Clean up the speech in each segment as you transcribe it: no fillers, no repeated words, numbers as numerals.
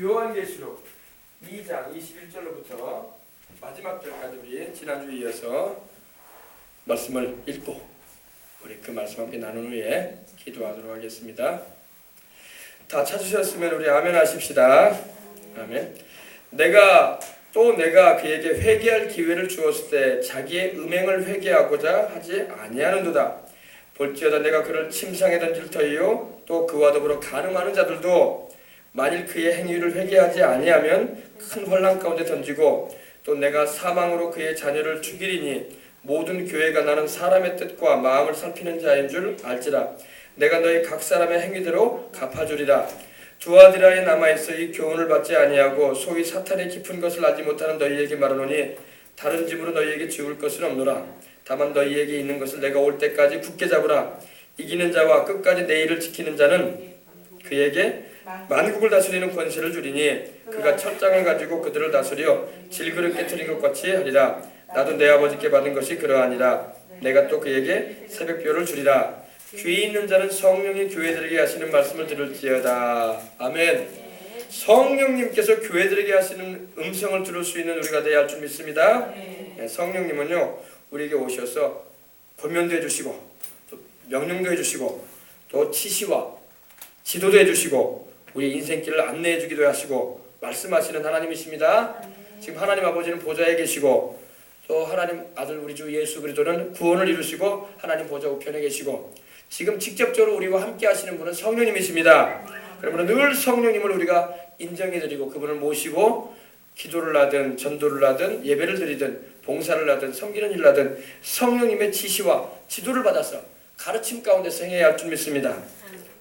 요한계시록 2장 21절로부터 마지막 절까지 우리 지난주에 이어서 말씀을 읽고 우리 그 말씀 함께 나눈 후에 기도하도록 하겠습니다. 다 찾으셨으면 우리 아멘 하십시다. 아멘. 내가 그에게 회개할 기회를 주었을 때 자기의 음행을 회개하고자 하지 아니하는도다. 볼지어다 내가 그를 침상에 던질 터이요 또 그와 더불어 간음하는 자들도 만일 그의 행위를 회개하지 아니하면 큰 혼란 가운데 던지고 또 내가 사망으로 그의 자녀를 죽이리니 모든 교회가 나는 사람의 뜻과 마음을 살피는 자인 줄 알지라. 내가 너희 각 사람의 행위대로 갚아주리라. 두아디라에 남아있어 이 교훈을 받지 아니하고 소위 사탄의 깊은 것을 알지 못하는 너희에게 말하노니 다른 집으로 너희에게 지울 것은 없노라. 다만 너희에게 있는 것을 내가 올 때까지 굳게 잡으라. 이기는 자와 끝까지 내 일을 지키는 자는 그에게 만국을 다스리는 권세를 주리니 그가 첫장을 가지고 그들을 다스려 질그릇 깨트린 것 같이 하리라. 나도 내 아버지께 받은 것이 그러하니라. 내가 또 그에게 새벽별을 주리라. 귀 있는 자는 성령이 교회들에게 하시는 말씀을 들을지어다. 아멘. 성령님께서 교회들에게 하시는 음성을 들을 수 있는 우리가 되어야 할 줄 믿습니다. 성령님은요 우리에게 오셔서 권면도 해주시고 또 명령도 해주시고 또 치시와 지도도 해주시고 우리 인생길을 안내해주기도 하시고 말씀하시는 하나님이십니다. 지금 하나님 아버지는 보좌에 계시고 또 하나님 아들 우리 주 예수 그리스도는 구원을 이루시고 하나님 보좌 우편에 계시고 지금 직접적으로 우리와 함께 하시는 분은 성령님이십니다. 그러므로 늘 성령님을 우리가 인정해드리고 그분을 모시고 기도를 하든 전도를 하든 예배를 드리든 봉사를 하든 섬기는 일을 하든 성령님의 지시와 지도를 받아서 가르침 가운데서 행해야 할 줄 믿습니다.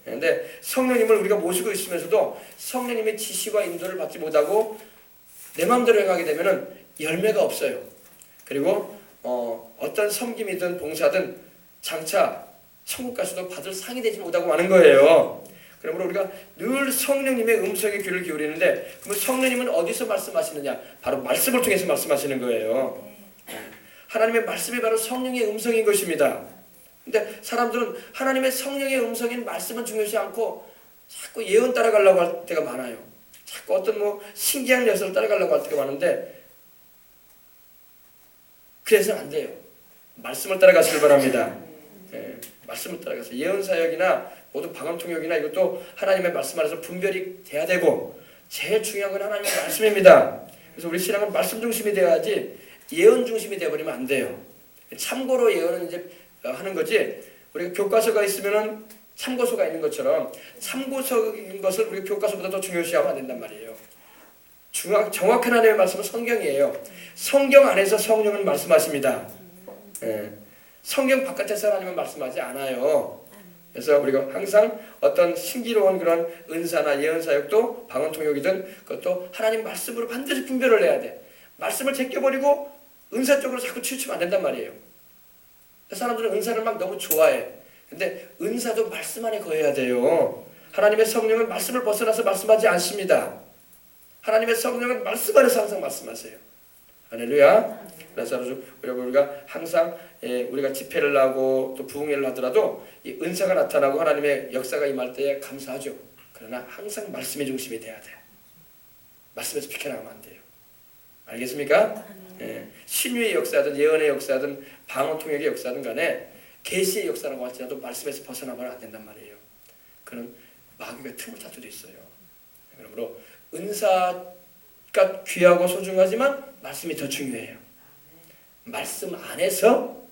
그런데 성령님을 우리가 모시고 있으면서도 성령님의 지시와 인도를 받지 못하고 내 마음대로 행하게 되면 열매가 없어요. 그리고 어떤 섬김이든 봉사든 장차 천국 가서도 받을 상이 되지 못하고 마는 거예요. 그러므로 우리가 늘 성령님의 음성에 귀를 기울이는데 그럼 성령님은 어디서 말씀하시느냐? 바로 말씀을 통해서 말씀하시는 거예요. 하나님의 말씀이 바로 성령의 음성인 것입니다. 근데 사람들은 하나님의 성령의 음성인 말씀은 중요시 않고 자꾸 예언 따라가려고 할 때가 많아요. 자꾸 어떤 신기한 녀석을 따라가려고 할 때가 많은데 그래서는 안 돼요. 말씀을 따라가시길 바랍니다. 말씀을 따라가서 예언 사역이나 모든 방언 통역이나 이것도 하나님의 말씀 안에서 분별이 돼야 되고 제일 중요한 건 하나님의 말씀입니다. 그래서 우리 신앙은 말씀 중심이 되어야지 예언 중심이 되어버리면 안 돼요. 참고로 예언은 이제 하는 거지 우리가 교과서가 있으면은 참고서가 있는 것처럼 참고서인 것을 우리가 교과서보다 더 중요시하면 안 된단 말이에요. 정확한 하나님의 말씀은 성경이에요. 성경 안에서 성령은 말씀하십니다. 성경 바깥에서 하나님은 말씀하지 않아요. 그래서 우리가 항상 어떤 신기로운 그런 은사나 예언 사역도 방언 통역이든 그것도 하나님 말씀으로 반드시 분별을 해야 돼. 말씀을 제껴버리고 은사 쪽으로 자꾸 치우치면 안 된단 말이에요. 사람들은 은사를 막 너무 좋아해. 근데 은사도 말씀 안에 거해야 돼요. 하나님의 성령은 말씀을 벗어나서 말씀하지 않습니다. 하나님의 성령은 말씀 안에서 항상 말씀하세요. 할렐루야. 그래서 우리가 항상 우리가 집회를 하고 또 부흥회를 하더라도 이 은사가 나타나고 하나님의 역사가 임할 때에 감사하죠. 그러나 항상 말씀의 중심이 돼야 돼. 말씀에서 비켜나가면 안 돼요. 알겠습니까? 신유의 역사든 예언의 역사든 방언 통역의 역사든 간에 계시의 역사라고 할지라도 말씀에서 벗어나면 안 된단 말이에요. 그는 마귀가 틈을 탈 수도 있어요. 그러므로 은사가 귀하고 소중하지만 말씀이 더 중요해요. 말씀 안에서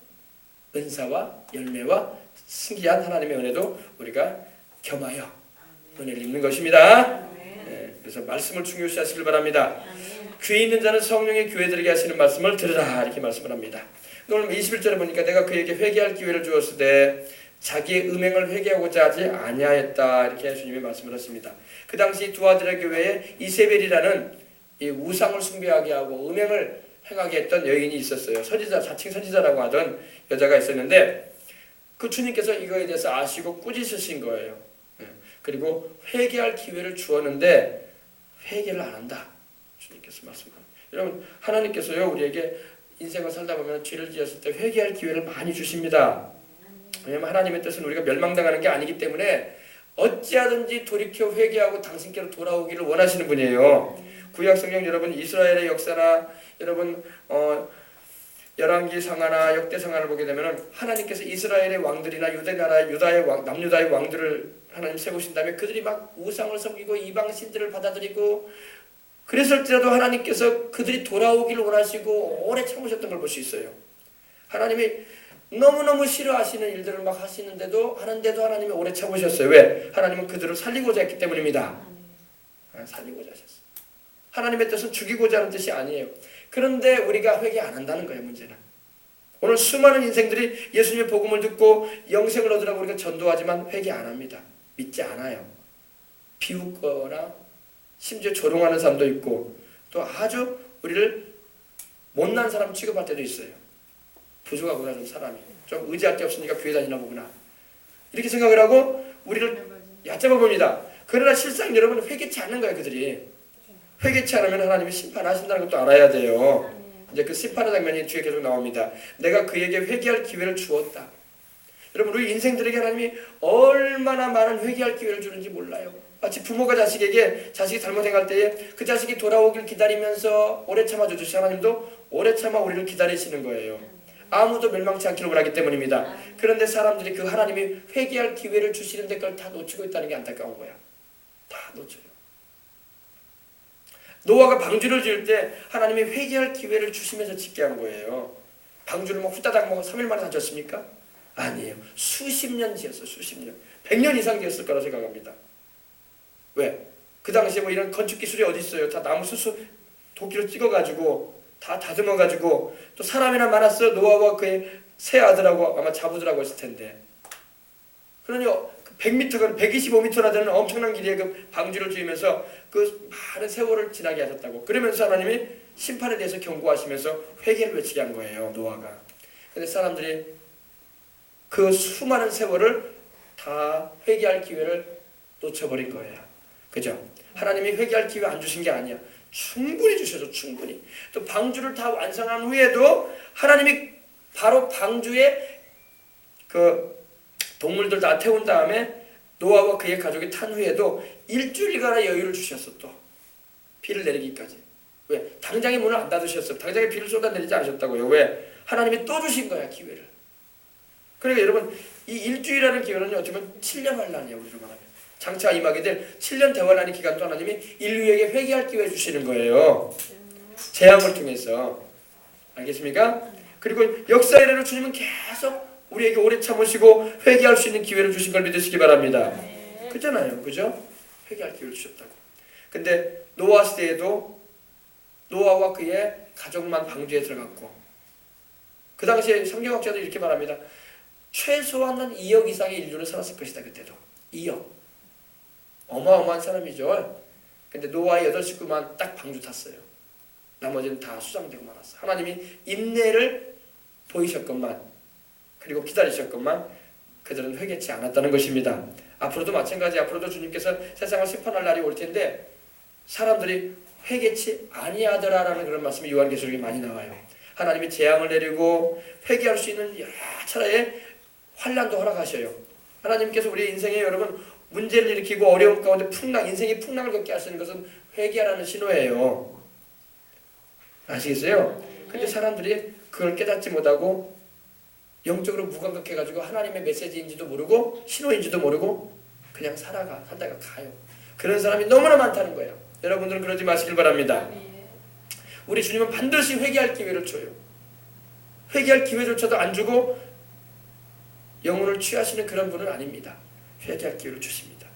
은사와 열매와 신기한 하나님의 은혜도 우리가 겸하여 은혜를 입는 것입니다. 그래서 말씀을 중요시하시길 바랍니다. 귀 있는 자는 성령의 교회들에게 하시는 말씀을 들으라 이렇게 말씀을 합니다. 오늘 21절에 보니까 내가 그에게 회개할 기회를 주었을 때 자기의 음행을 회개하고자 하지 아니하였다 이렇게 주님이 말씀을 하십니다. 그 당시 두아디라 교회에 이세벨이라는 이 우상을 숭배하게 하고 음행을 행하게 했던 여인이 있었어요. 선지자, 자칭 선지자라고 하던 여자가 있었는데 그 주님께서 이거에 대해서 아시고 꾸짖으신 거예요. 그리고 회개할 기회를 주었는데 회개를 안 한다. 주님께서 말씀합니다. 여러분 하나님께서요 우리에게 인생을 살다 보면 죄를 지었을 때 회개할 기회를 많이 주십니다. 왜냐하면 하나님의 뜻은 우리가 멸망당하는 게 아니기 때문에 어찌하든지 돌이켜 회개하고 당신께로 돌아오기를 원하시는 분이에요. 구약 성경 여러분 이스라엘의 역사나 여러분 열왕기 상하나 역대 상하를 보게 되면은 하나님께서 이스라엘의 왕들이나 유다의 왕, 남유다의 왕들을 하나님 세우신 다음에 그들이 막 우상을 섬기고 이방 신들을 받아들이고 그랬을지라도 하나님께서 그들이 돌아오기를 원하시고 오래 참으셨던 걸 볼 수 있어요. 하나님이 너무너무 싫어하시는 일들을 막 하시는데도 하나님이 오래 참으셨어요. 왜? 하나님은 그들을 살리고자 했기 때문입니다. 살리고자 하셨어요. 하나님의 뜻은 죽이고자 하는 뜻이 아니에요. 그런데 우리가 회개 안 한다는 거예요. 문제는. 오늘 수많은 인생들이 예수님의 복음을 듣고 영생을 얻으라고 우리가 전도하지만 회개 안 합니다. 믿지 않아요. 비웃거나 심지어 조롱하는 사람도 있고 또 아주 우리를 못난 사람 취급할 때도 있어요. 부족하구나 좀 사람이. 좀 의지할 데 없으니까 교회 다니나 보구나. 이렇게 생각을 하고 우리를 얕잡아 봅니다. 그러나 실상 여러분 회개치 않는 거예요. 그들이. 회개치 않으면 하나님이 심판하신다는 것도 알아야 돼요. 이제 그 심판의 장면이 뒤에 계속 나옵니다. 내가 그에게 회개할 기회를 주었다. 여러분 우리 인생들에게 하나님이 얼마나 많은 회개할 기회를 주는지 몰라요. 마치 부모가 자식에게 자식이 잘못 행할 때에 그 자식이 돌아오길 기다리면서 오래 참아주듯이 하나님도 오래 참아 우리를 기다리시는 거예요. 아무도 멸망치 않기를 원하기 때문입니다. 그런데 사람들이 그 하나님이 회개할 기회를 주시는데 그걸 다 놓치고 있다는 게 안타까운 거야. 다 놓쳐요. 노아가 방주를 지을 때 하나님이 회개할 기회를 주시면서 짓게 한 거예요. 방주를 뭐 후다닥 3일 만에 다 졌습니까? 아니에요. 수십 년 지었어. 수십 년. 100년 이상 지었을 거라 생각합니다. 왜? 그 당시에 뭐 이런 건축 기술이 어디 있어요. 다 나무 수수 도끼로 찍어가지고 다 다듬어가지고 또 사람이나 많았어. 노아와 그의 세 아들하고 아마 자부들하고 있을 텐데. 그러니 100m, 125m나 되는 엄청난 길이의 그 방주를 지으면서 그 많은 세월을 지나게 하셨다고. 그러면서 하나님이 심판에 대해서 경고하시면서 회개를 외치게 한 거예요. 노아가. 근데 사람들이 그 수많은 세월을 다 회개할 기회를 놓쳐버린 거예요. 그죠? 하나님이 회개할 기회 안 주신 게 아니야. 충분히 주셔서 충분히. 또 방주를 다 완성한 후에도 하나님이 바로 방주에 그 동물들 다 태운 다음에 노아와 그의 가족이 탄 후에도 일주일간의 여유를 주셨어. 또 비를 내리기까지. 왜? 당장에 문을 안 닫으셨어요. 당장에 비를 쏟아내리지 않으셨다고요. 왜? 하나님이 또 주신 거야. 기회를. 그러니까 여러분 이 일주일이라는 기회는 어떻게 보면 7년 환란이에요. 우리로 말하면. 장차 임하게 될 7년 대환란의 기간도 하나님이 인류에게 회개할 기회 주시는 거예요. 재앙을 통해서. 알겠습니까? 그리고 역사의 이래로 주님은 계속 우리에게 오래 참으시고 회개할 수 있는 기회를 주신 걸 믿으시기 바랍니다. 그잖아요. 그죠? 회개할 기회를 주셨다고. 근데 노아 시대에도 노아와 그의 가족만 방주에 들어갔고 그 당시에 성경학자들이 이렇게 말합니다. 최소한 2억 이상의 인류는 살았을 것이다. 그때도 2억. 어마어마한 사람이죠. 근데 노아의 8식구만 딱 방주 탔어요. 나머지는 다 수장되고 말았어. 하나님이 인내를 보이셨건만 그리고 기다리셨건만 그들은 회개치 않았다는 것입니다. 앞으로도 마찬가지. 앞으로도 주님께서 세상을 심판할 날이 올 텐데 사람들이 회개치 아니하더라라는 그런 말씀이 요한계시록에 많이 나와요. 하나님이 재앙을 내리고 회개할 수 있는 여러 차례의 환난도 허락하셔요. 하나님께서 우리 인생에 여러분 문제를 일으키고 어려움 가운데 인생의 풍랑을 겪게 하시는 것은 회개하라는 신호예요. 아시겠어요? 근데 사람들이 그걸 깨닫지 못하고 영적으로 무감각해가지고 하나님의 메시지인지도 모르고 신호인지도 모르고 그냥 살다가 가요. 그런 사람이 너무나 많다는 거예요. 여러분들은 그러지 마시길 바랍니다. 우리 주님은 반드시 회개할 기회를 줘요. 회개할 기회조차도 안 주고 영혼을 취하시는 그런 분은 아닙니다. 회개할 기회를 주십니다.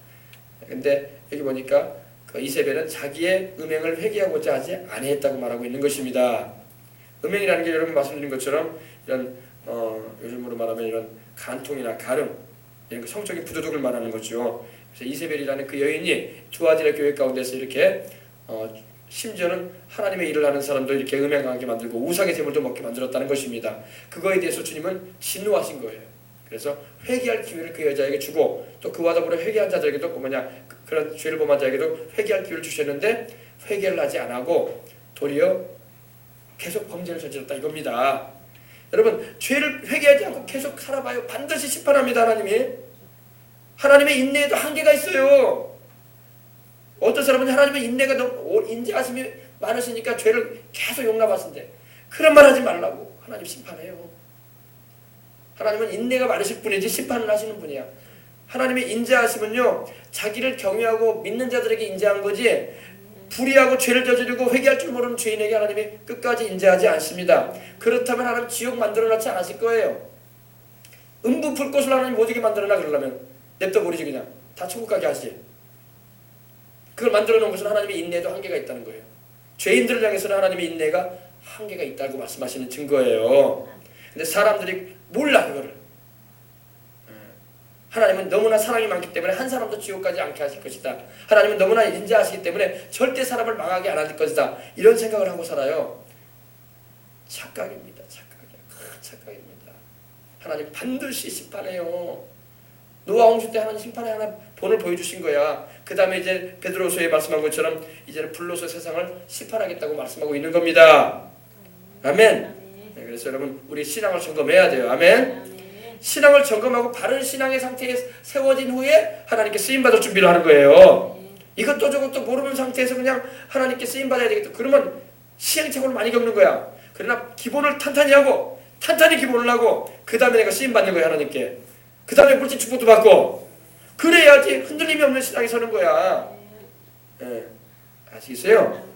근데 여기 보니까 그 이세벨은 자기의 음행을 회개하고자 하지 아니했다고 말하고 있는 것입니다. 음행이라는 게 여러분 말씀드린 것처럼 이런 요즘으로 말하면 이런 간통이나 가름 이런 성적인 부도덕을 말하는 거죠. 그래서 이세벨이라는 그 여인이 두아디라 교회 가운데서 이렇게 심지어는 하나님의 일을 하는 사람도 이렇게 음행하게 만들고 우상의 제물도 먹게 만들었다는 것입니다. 그거에 대해서 주님은 진노하신 거예요. 그래서 회개할 기회를 그 여자에게 주고 또 그와 더불어 회개한 자들에게도 그런 죄를 범한 자에게도 회개할 기회를 주셨는데 회개를 하지 않고 도리어 계속 범죄를 저질렀다 이겁니다. 여러분 죄를 회개하지 않고 계속 살아봐요. 반드시 심판합니다. 하나님이. 하나님의 인내에도 한계가 있어요. 어떤 사람은 하나님의 인내가 너무 인자하심이 많으시니까 죄를 계속 용납하신대. 그런 말 하지 말라고. 하나님 심판해요. 하나님은 인내가 많으실 분이지 심판을 하시는 분이야. 하나님의 인자하심은요, 자기를 경외하고 믿는 자들에게 인자한 거지, 불의하고 죄를 저지르고 회개할 줄 모르는 죄인에게 하나님이 끝까지 인자하지 않습니다. 그렇다면 하나님 지옥 만들어놨지 않으실 거예요. 음부 풀 곳을 하나님 못 이게 만들어놔. 그러려면 냅둬 버리지. 그냥 다 천국 가게 하시지. 그걸 만들어 놓은 것은 하나님의 인내에도 한계가 있다는 거예요. 죄인들을 향해서는 하나님의 인내가 한계가 있다고 말씀하시는 증거예요. 근데 사람들이 몰라 그거를. 하나님은 너무나 사랑이 많기 때문에 한 사람도 지옥 가지 않게 하실 것이다. 하나님은 너무나 인자하시기 때문에 절대 사람을 망하게 안 할 것이다. 이런 생각을 하고 살아요. 착각입니다. 착각이야. 큰 착각입니다. 하나님 반드시 심판해요. 노아 홍수 때 하나님 심판의 하나 본을 보여주신 거야. 그 다음에 이제 베드로서에 말씀한 것처럼 이제는 불로서 세상을 심판하겠다고 말씀하고 있는 겁니다. 아멘. 네, 그래서 여러분 우리 신앙을 점검해야 돼요. 아멘. 신앙을 점검하고 바른 신앙의 상태에 세워진 후에 하나님께 쓰임받을 준비를 하는 거예요. 이것도 저것도 모르는 상태에서 그냥 하나님께 쓰임받아야 되겠다. 그러면 시행착오를 많이 겪는 거야. 그러나 기본을 탄탄히 하고 탄탄히 기본을 하고 그 다음에 내가 쓰임받는 거야. 하나님께. 그 다음에 물질 축복도 받고 그래야지 흔들림이 없는 신앙이 서는 거야. 예. 아시겠어요?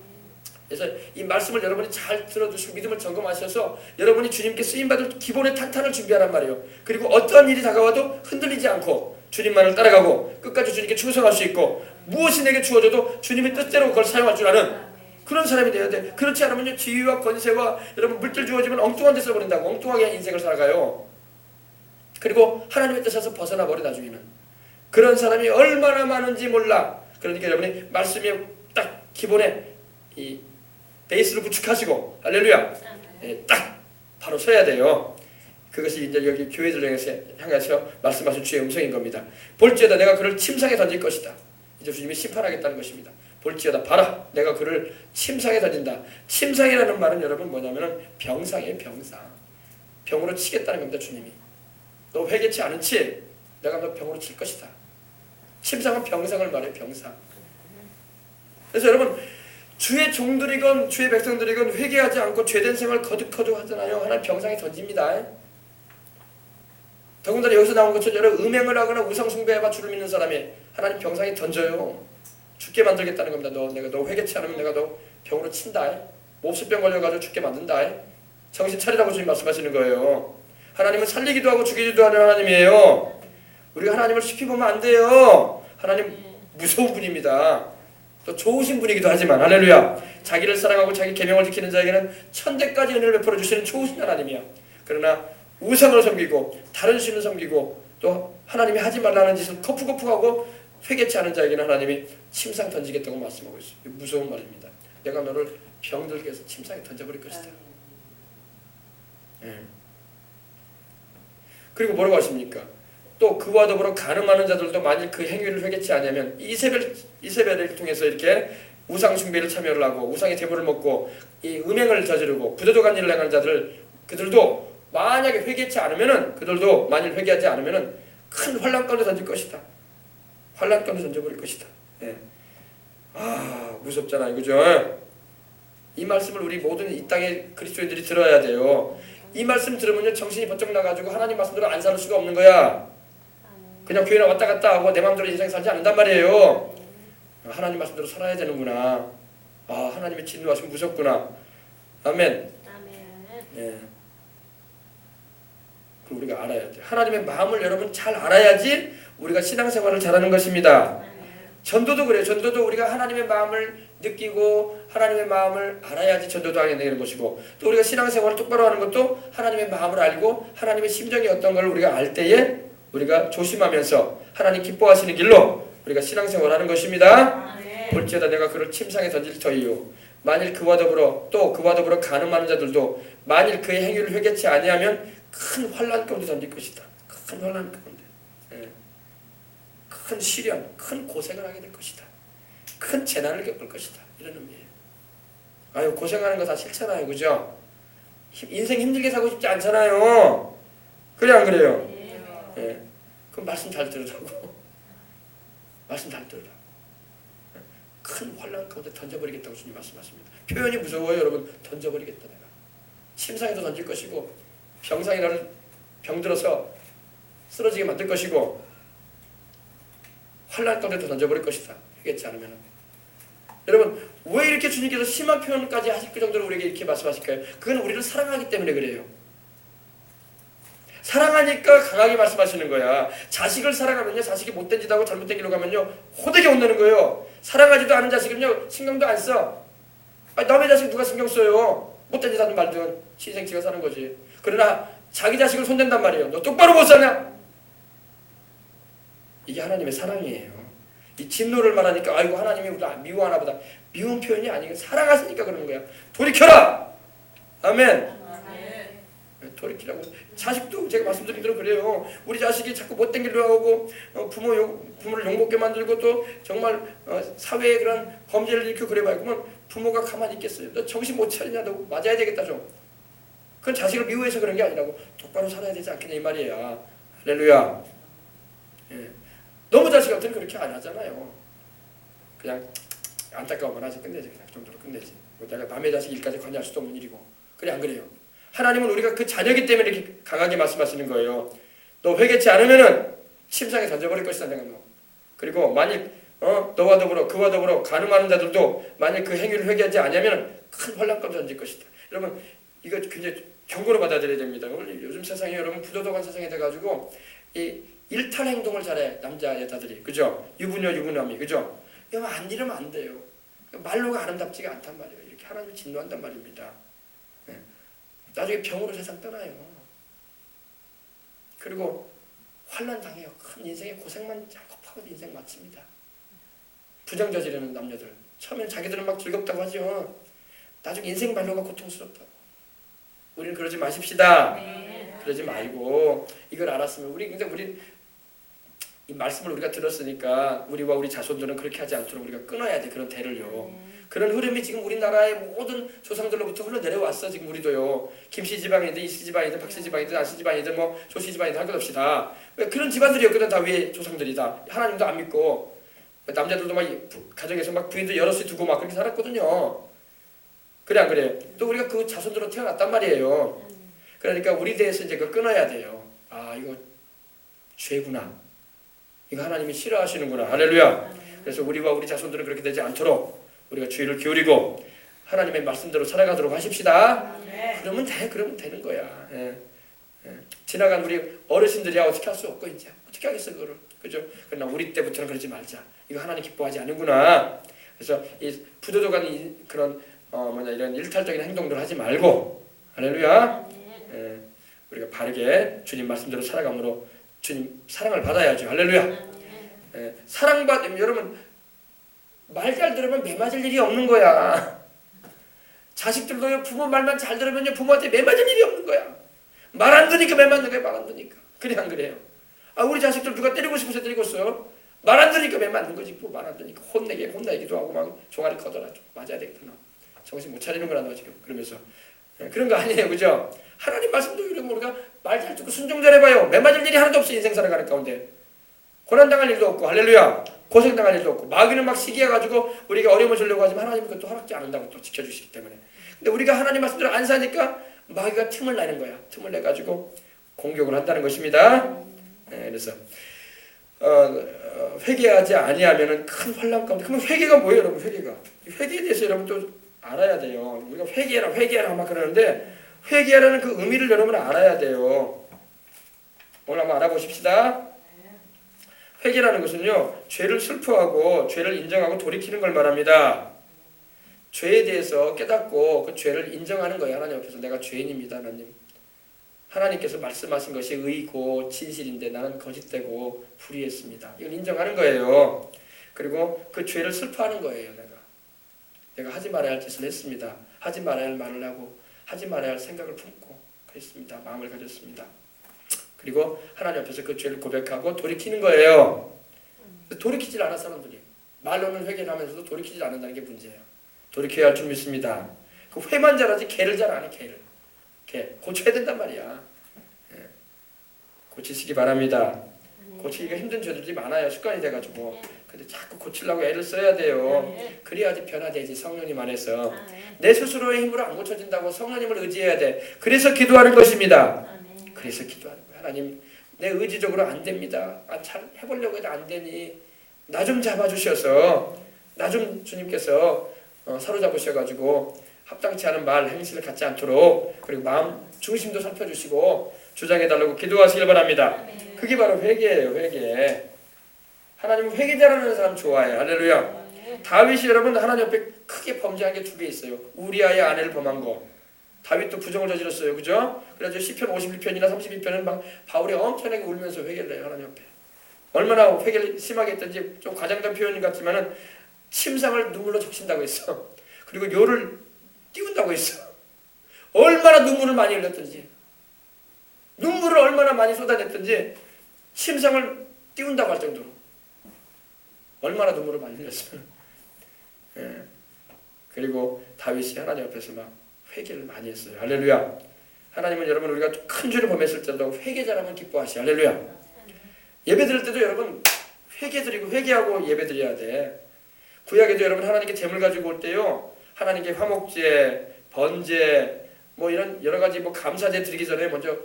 그래서 이 말씀을 여러분이 잘 들어두시고 믿음을 점검하셔서 여러분이 주님께 쓰임받을 기본의 탄탄을 준비하란 말이에요. 그리고 어떠한 일이 다가와도 흔들리지 않고 주님만을 따라가고 끝까지 주님께 충성할 수 있고 무엇이 내게 주어져도 주님의 뜻대로 그걸 사용할 줄 아는 그런 사람이 되어야 돼. 그렇지 않으면 지위와 권세와 여러분 물질 주어지면 엉뚱한 데 써버린다고. 엉뚱하게 인생을 살아가요. 그리고 하나님의 뜻에서 벗어나 버려 나중에는. 그런 사람이 얼마나 많은지 몰라. 그러니까 여러분이 말씀이 딱 기본에 이 베이스를 구축하시고 할렐루야. 딱 바로 서야 돼요. 그것이 이제 여기 교회들 향해서 말씀하신 주의 음성인 겁니다. 볼지어다 내가 그를 침상에 던질 것이다. 이제 주님이 심판하겠다는 것입니다. 볼지어다 봐라 내가 그를 침상에 던진다. 침상이라는 말은 여러분 뭐냐면은 병상이에요. 병상. 병으로 치겠다는 겁니다. 주님이. 너 회개치 않은지 내가 너 병으로 칠 것이다. 침상은 병상을 말해요. 병상. 그래서 여러분 주의 종들이건 주의 백성들이건 회개하지 않고 죄된 생활 거듭거듭 하잖아요. 하나님 병상에 던집니다. 더군다나 여기서 나온 것처럼 여러분 음행을 하거나 우상 숭배해봐 주를 믿는 사람이 하나님 병상에 던져요. 죽게 만들겠다는 겁니다. 내가 너 회개치 않으면 내가 너 병으로 친다. 몹쓸병 걸려가지고 죽게 만든다. 정신 차리라고 주님 말씀하시는 거예요. 하나님은 살리기도 하고 죽이기도 하는 하나님이에요. 우리가 하나님을 쉽게 보면 안 돼요. 하나님 무서운 분입니다. 또 좋으신 분이기도 하지만 할렐루야. 자기를 사랑하고 자기 계명을 지키는 자에게는 천대까지 은혜를 베풀어 주시는 좋으신 하나님이야. 그러나 우상을 섬기고 다른 신을 섬기고 또 하나님이 하지 말라는 짓을 거푸거푸하고 회개치 않은 자에게는 하나님이 침상 던지겠다고 말씀하고 있어요. 무서운 말입니다. 내가 너를 병들게 해서 침상에 던져버릴 것이다. 그리고 뭐라고 하십니까? 또 그와 더불어 간음하는 자들도 만일 그 행위를 회개치 않으면 이세벨을 통해서 이렇게 우상 숭배를 참여를 하고 우상의 제물을 먹고 이 음행을 저지르고 부도덕한 일을 행하는 자들 그들도 만약에 회개치 않으면은 그들도 만일 회개하지 않으면은 큰 환난 가운데 던질 것이다. 환난 가운데 던져버릴 것이다. 예. 아 무섭잖아요, 그죠? 이 말씀을 우리 모든 이 땅의 그리스도인들이 들어야 돼요. 이 말씀 들으면요 정신이 번쩍 나가지고 하나님 말씀대로 안 살 수가 없는 거야. 그냥 교회나 왔다 갔다 하고 내 마음대로 인생 살지 않는단 말이에요. 하나님 말씀대로 살아야 되는구나. 아 하나님의 진노하심 무섭구나. 아멘. 예. 그 우리가 알아야 돼. 하나님의 마음을 여러분 잘 알아야지 우리가 신앙생활을 잘하는 것입니다. 전도도 그래요. 전도도 우리가 하나님의 마음을 느끼고 하나님의 마음을 알아야지 전도도 하게 되는 것이고 또 우리가 신앙생활을 똑바로 하는 것도 하나님의 마음을 알고 하나님의 심정이 어떤 걸 우리가 알 때에 우리가 조심하면서 하나님 기뻐하시는 길로 우리가 신앙생활을 하는 것입니다. 볼지어다 내가 그를 침상에 던질 터이요 만일 그와 더불어 또 그와 더불어 간음하는 자들도 만일 그의 행위를 회개치 아니하면 큰 환난 가운데 던질 것이다. 큰 환난 가운데. 예. 큰 시련, 큰 고생을 하게 될 것이다. 큰 재난을 겪을 것이다. 이런 의미예요. 아유 고생하는 거 다 싫잖아요, 그죠? 인생 힘들게 살고 싶지 않잖아요. 그래 안 그래요? 예. 그럼 말씀 잘 들으라고. 말씀 잘 들어라. 큰 환난 가운데 던져버리겠다고 주님 말씀하십니다. 표현이 무서워요 여러분. 던져버리겠다 내가. 침상에도 던질 것이고 병상에 나를 병들어서 쓰러지게 만들 것이고 환난 가운데도 던져버릴 것이다. 하겠지 않으면 여러분 왜 이렇게 주님께서 심한 표현까지 하실 그 정도로 우리에게 이렇게 말씀하실까요? 그건 우리를 사랑하기 때문에 그래요. 사랑하니까 강하게 말씀하시는 거야. 자식을 사랑하면요 자식이 못된 짓 하고 잘못된 길로 가면요 호되게 혼내는 거예요. 사랑하지도 않은 자식은요 신경도 안 써. 남의 자식 누가 신경 써요. 못된 짓 하든 말든 신생치가 사는 거지. 그러나 자기 자식을 손댄단 말이에요. 너 똑바로 못 사냐? 이게 하나님의 사랑이에요. 이 진노를 말하니까 아이고 하나님이 우리 미워하나 보다. 미운 표현이 아니고 사랑하시니까 그러는 거야. 돌이켜라. 아멘. 돌이키라고. 자식도 제가 말씀드린 대로 그래요. 우리 자식이 자꾸 못된 길로 하고 부모를 욕먹게 만들고 또 정말 사회에 그런 범죄를 일으키고 그래봐요. 그러면 부모가 가만히 있겠어요. 너 정신 못 차리냐? 너 맞아야 되겠다 좀. 그건 자식을 미워해서 그런 게 아니라고 똑바로 살아야 되지 않겠냐 이 말이야. 할렐루야. 예. 너무 자식한테는 그렇게 안 하잖아요. 그냥 안타까우면 하지 끝내지. 그냥 그 정도로 끝내지. 내가 남의 자식 일까지 관여할 수도 없는 일이고. 그래 안 그래요? 하나님은 우리가 그 자녀이기 때문에 이렇게 강하게 말씀하시는 거예요. 너 회개치 않으면은 침상에 던져버릴 것이다 내가 너. 그리고 만일 너와 더불어 그와 더불어 간음하는 자들도 만일 그 행위를 회개하지 않으면 큰 환난감 던질 것이다. 여러분 이거 굉장히 경고로 받아들여야 됩니다. 오늘 요즘 세상에 여러분 부도덕한 세상이 돼가지고 이 일탈 행동을 잘해 남자 여자들이 그죠? 유부녀미 그죠? 이거 안 이러면 안 돼요. 말로가 아름답지가 않단 말이에요. 이렇게 하나님이 진노한단 말입니다. 나중에 병으로 세상 떠나요. 그리고 환난 당해요. 큰 인생의 고생만 장겁하고 인생 마칩니다. 부정 저지르는 남녀들 처음에는 자기들은 막 즐겁다고 하죠. 나중에 인생 말로가 고통스럽다고. 우리는 그러지 마십시다. 그러지 말고 이걸 알았으면 우리 이 말씀을 우리가 들었으니까 우리와 우리 자손들은 그렇게 하지 않도록 우리가 끊어야 돼. 그런 대를요. 그런 흐름이 지금 우리나라의 모든 조상들로부터 흘러내려왔어. 지금 우리도요. 김씨 집안이든 이씨 집안이든 박씨 집안이든 안씨 집안이든 뭐 조씨 집안이든 할 것 없이다. 왜 그런 집안들이었거든. 다 위에 조상들이다. 하나님도 안 믿고 남자들도 막 가정에서 막 부인들 여럿이 두고 막 그렇게 살았거든요. 그래 안 그래요? 또 우리가 그 자손들로 태어났단 말이에요. 그러니까 우리 대해서 이제 그걸 끊어야 돼요. 아 이거 죄구나. 이거 하나님이 싫어하시는구나. 할렐루야. 그래서 우리와 우리 자손들은 그렇게 되지 않도록 우리가 주의를 기울이고 하나님의 말씀대로 살아가도록 하십시다. 그러면 되는 거야. 지나간 우리 어르신들이야 어떻게 할 수 없고 이제 어떻게 하겠어 그거를. 그죠? 그러나 우리 때부터는 그러지 말자. 이거 하나님 기뻐하지 않는구나. 그래서 이 부도덕한 그런 이런 일탈적인 행동들 하지 말고 할렐루야. 우리가 바르게 주님 말씀대로 살아감으로 주님 사랑을 받아야죠. 할렐루야. 사랑받으면 여러분 말 잘 들으면 매 맞을 일이 없는 거야. 자식들도 부모 말만 잘 들으면 부모한테 매 맞을 일이 없는 거야. 말 안 듣니까 매 맞는 거야. 말 안 듣니까. 그래 안 그래요? 우리 자식들 누가 때리고 싶어서 때리고 있어요. 말 안 듣니까 매 맞는 거지. 말 안 듣니까 혼내기도 하고 막 종아리 커더라. 좀 맞아야 되겠다 너. 정신 못 차리는구나 너 지금. 그러면서 그런 거 아니에요. 그죠? 하나님 말씀도 이러면 우리가 말 잘 듣고 순종 잘 해봐요. 매 맞을 일이 하나도 없어. 인생 살아가는 가운데. 고난당할 일도 없고 할렐루야. 고생당할 일도 없고 마귀는 막 시기해가지고 우리가 어려움을 주려고 하지만 하나님은 그것도 허락지 않는다고 또 지켜주시기 때문에. 근데 우리가 하나님 말씀대로 안 사니까 마귀가 틈을 내는 거야. 틈을 내가지고 공격을 한다는 것입니다. 그래서 회개하지 아니하면은 큰 환난 가운데. 그러면 회개가 뭐예요 여러분? 회개에 대해서 여러분 또 알아야 돼요. 우리가 회개해라 막 그러는데 회개하라는 그 의미를 여러분 알아야 돼요. 오늘 한번 알아보십시다. 회개라는 것은요, 죄를 슬퍼하고 죄를 인정하고 돌이키는 걸 말합니다. 죄에 대해서 깨닫고 그 죄를 인정하는 거예요. 하나님 앞에서 내가 죄인입니다. 하나님. 하나님께서 말씀하신 것이 의고 진실인데 나는 거짓되고 불의했습니다. 이걸 인정하는 거예요. 그리고 그 죄를 슬퍼하는 거예요. 내가 하지 말아야 할 짓을 했습니다. 하지 말아야 할 말을 하고 하지 말아야 할 생각을 품고 그랬습니다. 마음을 가졌습니다. 그리고 하나님 앞에서 그 죄를 고백하고 돌이키는 거예요. 돌이키질 않아 사람들이. 말로는 회개를 하면서도 돌이키질 않는다는 게 문제예요. 돌이켜야 할 줄 믿습니다. 그 회만 잘하지 개를 잘 안 해. 개를 고쳐야 된단 말이야. 고치시기 바랍니다. 고치기가 힘든 죄들이 많아요. 습관이 돼가지고. 근데 자꾸 고치려고 애를 써야 돼요. 그래야지 변화되지. 성령님 안에서. 내 스스로의 힘으로 안 고쳐진다고 성령님을 의지해야 돼. 그래서 기도하는 것입니다. 그래서 기도하는 거예요. 하나님, 내 의지적으로 안 됩니다. 잘 해보려고 해도 안 되니 나 좀 잡아주셔서, 나 좀 주님께서 사로잡으셔가지고 합당치 않은 말, 행실을 갖지 않도록, 그리고 마음 중심도 살펴주시고 주장해달라고 기도하시길 바랍니다. 그게 바로 회개예요. 회개. 하나님은 회개 잘하는 사람 좋아해요. 할렐루야. 다윗이 여러분 하나님 앞에 크게 범죄한 게 두 개 있어요. 우리아의 아내를 범한 거. 다윗도 부정을 저질렀어요. 그죠? 그래서 시편 51편이나 32편은 막 바울이 엄청나게 울면서 회개를 해요. 하나님 앞에. 얼마나 회개를 심하게 했던지 좀 과장된 표현 같지만은 침상을 눈물로 적신다고 했어. 그리고 뇨를 띄운다고 했어. 얼마나 눈물을 많이 흘렸던지, 눈물을 얼마나 많이 쏟아냈던지 침상을 띄운다고 할 정도로 얼마나 눈물을 많이 흘렸어요. 예. 그리고 다윗이 하나님 앞에서 막 회개를 많이 했어요. 할렐루야. 하나님은 여러분 우리가 큰 죄를 범했을 때도 회개 잘하면 기뻐하시. 할렐루야. 예배 드릴 때도 여러분 회개 드리고 회개하고 예배 드려야 돼. 구약에도 여러분 하나님께 제물 가지고 올 때요, 하나님께 화목제, 번제, 뭐 이런 여러 가지 뭐 감사제 드리기 전에 먼저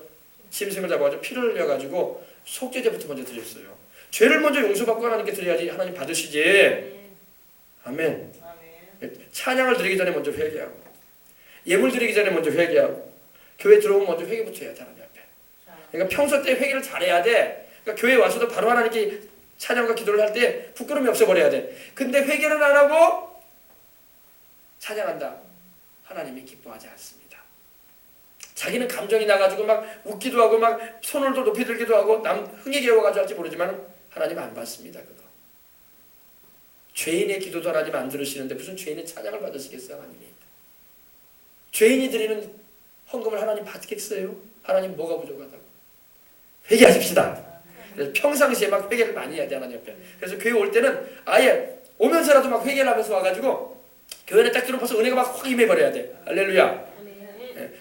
짐승을 잡아가지고 피를 흘려가지고 속죄제부터 먼저 드렸어요. 죄를 먼저 용서받고 하나님께 드려야지 하나님 받으시지. 아멘. 찬양을 드리기 전에 먼저 회개하고, 예물 드리기 전에 먼저 회개하고, 교회 들어오면 먼저 회개부터 해야 돼. 하나님 앞에. 그러니까 평소 때 회개를 잘해야 돼. 그러니까 교회 와서도 바로 하나님께 찬양과 기도를 할 때 부끄러움이 없어버려야 돼. 근데 회개를 안 하고 찬양한다. 하나님이 기뻐하지 않습니다. 자기는 감정이 나가지고 막 웃기도 하고 막 손을 더 높이 들기도 하고 남 흥에 겨워가지고 할지 모르지만 하나님 안 받습니다. 그거. 죄인의 기도도 하나님 안 들으시는데 무슨 죄인의 찬양을 받으시겠어요? 하나님이. 죄인이 드리는 헌금을 하나님 받겠어요? 하나님 뭐가 부족하다고? 회개하십시다. 그래서 평상시에 막 회개를 많이 해야 돼. 하나님 앞에. 그래서 교회 올 때는 아예 오면서라도 막 회개를 하면서 와가지고 교회에 딱 들어면 벌써 은혜가 막 확 임해버려야 돼. 할렐루야.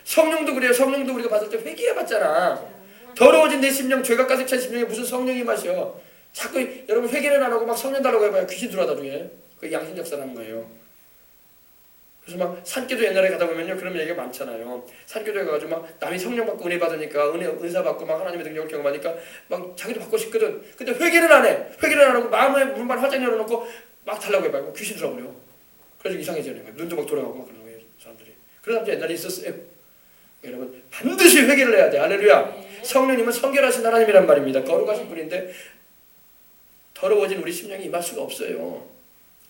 성령도 그래요. 성령도 우리가 받을 때 회개해봤잖아. 더러워진 내 심령, 죄가 가득 찬 심령에 무슨 성령이 마셔. 자꾸 여러분 회개를 안 하고 막 성령 달라고 해봐요. 귀신 들어와 나중에. 그게 양심작사라는 거예요. 그래서 막 산기도 옛날에 가다 보면요, 그런 얘기가 많잖아요. 산기도 해가지고 막 남이 성령 받고 은혜 받으니까 은사 받고 막 하나님의 능력을 경험하니까 막 자기도 받고 싶거든. 근데 회개를 안 해. 회개를 안 하고 마음의 문만 활짝 열어놓고 막 달라고 해봐요. 귀신 들어버려. 그래서 이상해지는 거예요. 눈도 막 돌아가고 막 그런 거예요, 사람들이. 그런 사람도 옛날에 있었어요. 여러분 반드시 회개를 해야 돼. 할렐루야. 성령님은 성결하신 하나님이란 말입니다. 거룩하신 분인데 더러워진 우리 심령이 임할 수가 없어요.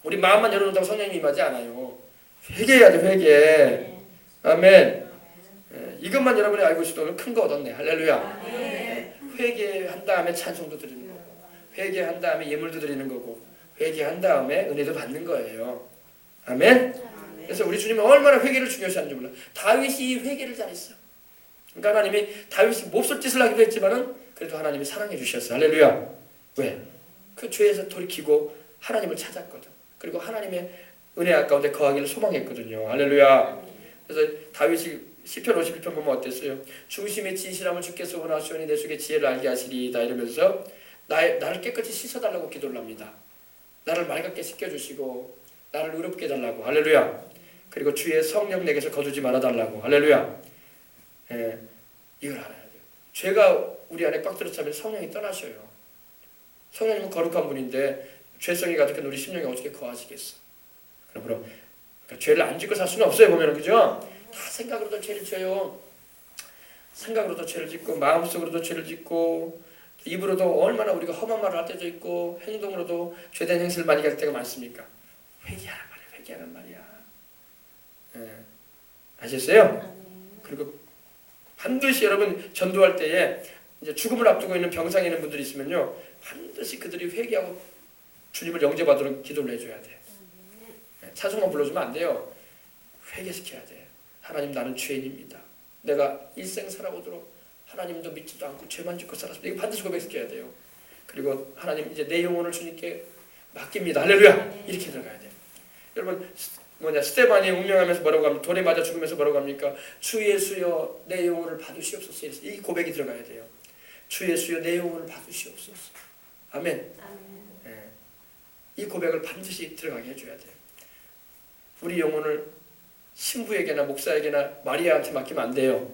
우리 마음만 열어놓는다고 성령님이 임하지 않아요. 회개해야 돼. 회개. 아멘. 이것만 여러분이 알고 있어도 큰 거 얻었네. 할렐루야. 회개한 다음에 찬송도 드리는 거고, 회개한 다음에 예물도 드리는 거고, 회개한 다음에 은혜도 받는 거예요. 아멘. 그래서 우리 주님은 얼마나 회개를 중요시하는지 몰라. 다윗이 회개를 잘했어. 그러니까 하나님이 다윗이 몹쓸 짓을 하기도 했지만은 그래도 하나님이 사랑해 주셨어. 할렐루야. 왜? 그 죄에서 돌이키고 하나님을 찾았거든. 그리고 하나님의 은혜 가운데 거하기를 소망했거든요. 할렐루야. 그래서 다윗이 시편 51편 보면 어땠어요? 중심의 진실함을 주께서 원하시오니 내 속에 지혜를 알게 하시리이다 이러면서 나를 깨끗이 씻어달라고 기도를 합니다. 나를 맑게 씻겨주시고 나를 의롭게 해달라고. 할렐루야. 그리고 주의 성령 내게서 거두지 말아달라고. 할렐루야. 이걸 알아야 돼요. 죄가 우리 안에 꽉 들어차면 성령이 떠나셔요. 성령님은 거룩한 분인데 죄성이 가득한 우리 심령이 어떻게 거하시겠어? 그러므로 그러니까 죄를 안 짓고 살 수는 없어요. 보면은 그죠? 다 생각으로도 죄를 져요. 생각으로도 죄를 짓고 마음속으로도 죄를 짓고 입으로도 얼마나 우리가 험한 말을 할 때도 있고 행동으로도 죄된 행실을 많이 할 때가 많습니까? 회개하란 말이야. 회개하란 말이야. 아셨어요? 그리고 반드시 여러분 전도할 때에 이제 죽음을 앞두고 있는 병상에 있는 분들이 있으면요, 반드시 그들이 회개하고 주님을 영접하도록 기도를 해줘야 돼. 찬송만 불러주면 안 돼요. 회개시켜야 돼. 하나님, 나는 죄인입니다. 내가 일생 살아오도록 하나님도 믿지도 않고 죄만 짓고 살았습니다. 이거 반드시 고백시켜야 돼요. 그리고 하나님, 이제 내 영혼을 주님께 맡깁니다. 할렐루야. 이렇게 들어가야 돼요. 여러분 스테반이 운명하면서 뭐라고 합니까? 돌에 맞아 죽으면서 뭐라고 합니까? 주 예수여 내 영혼을 받으시옵소서. 이 고백이 들어가야 돼요. 주 예수여 내 영혼을 받으시옵소서. 아멘. 예. 이 고백을 반드시 들어가게 해줘야 돼요. 우리 영혼을 신부에게나 목사에게나 마리아한테 맡기면 안 돼요.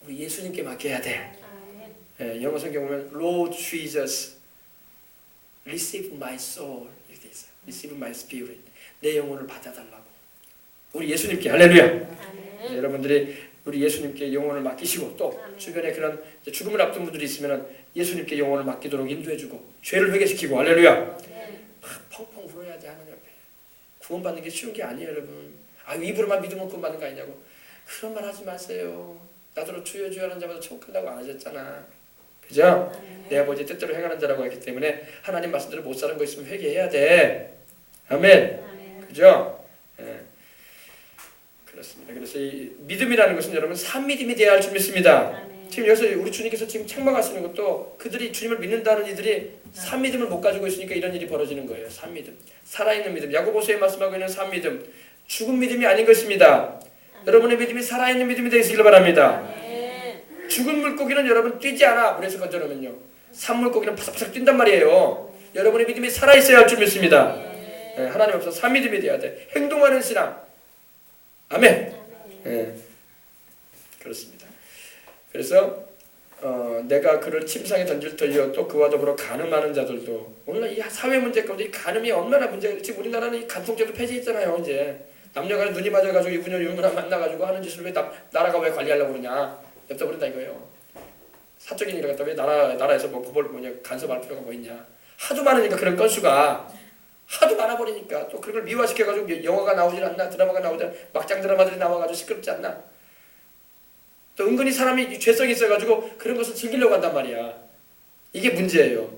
우리 예수님께 맡겨야 돼. 예, 영어 성경 보면 Lord Jesus, receive my soul 이렇게 돼 있어요. Receive my spirit. 내 영혼을 받아달라고. 우리 예수님께 할렐루야. 네, 여러분들이 우리 예수님께 영혼을 맡기시고 또 주변에 그런 죽음을 앞둔 분들이 있으면 예수님께 영혼을 맡기도록 인도해주고 죄를 회개시키고 할렐루야. 막 펑펑 울어야 돼 하나님 앞에. 구원받는 게 쉬운 게 아니에요 여러분. 입으로만 믿으면 구원받는 거 아니냐고. 그런 말 하지 마세요. 나더러 주여 주여 하는 자마다 천국 간다고 안 하셨잖아. 그죠? 내 아버지 뜻대로 행하는 자라고 했기 때문에 하나님 말씀대로 못 사는 거 있으면 회개해야 돼. 아멘. 그죠? 예. 그렇습니다. 그래서 이 믿음이라는 것은 여러분 산 믿음이 되어야 할 줄 믿습니다. 지금 여기서 우리 주님께서 지금 책망하시는 것도 그들이 주님을 믿는다는 이들이 산 믿음을 못 가지고 있으니까 이런 일이 벌어지는 거예요. 산 믿음, 살아있는 믿음. 야고보서에 말씀하고 있는 산 믿음, 죽은 믿음이 아닌 것입니다. 여러분의 믿음이 살아있는 믿음이 되시길 바랍니다. 죽은 물고기는 여러분 뛰지 않아. 물에서 건져놓으면요. 산 물고기는 파삭파삭 뛴단 말이에요. 여러분의 믿음이 살아있어야 할 줄 믿습니다. 네, 하나님 앞에서 산 믿음이 돼야 돼. 행동하는 신앙. 아멘. 네, 그렇습니다. 그래서 내가 그를 침상에 던질 터이요 또 그와 더불어 간음하는 자들도 오늘날 이 사회 문제 가운데 이 간음이 얼마나 문제가 지금 우리나라는 이 간통죄도 폐지했잖아요. 이제 남녀가 눈이 맞아가지고 이분녀 유부남 만나가지고 하는 짓을 왜 나라가 왜 관리하려고 그러냐 엽서버린다 이거예요. 사적인 일을 갖다 왜 나라에서 뭐 법을 간섭할 필요가 뭐 있냐. 하도 많으니까 그런 건수가 하도 많아버리니까 또 그런 걸 미화시켜가지고 영화가 나오질 않나 드라마가 나오지 않나 막장 드라마들이 나와가지고 시끄럽지 않나. 또 은근히 사람이 죄성이 있어가지고 그런 것을 즐기려고 한단 말이야. 이게 문제예요.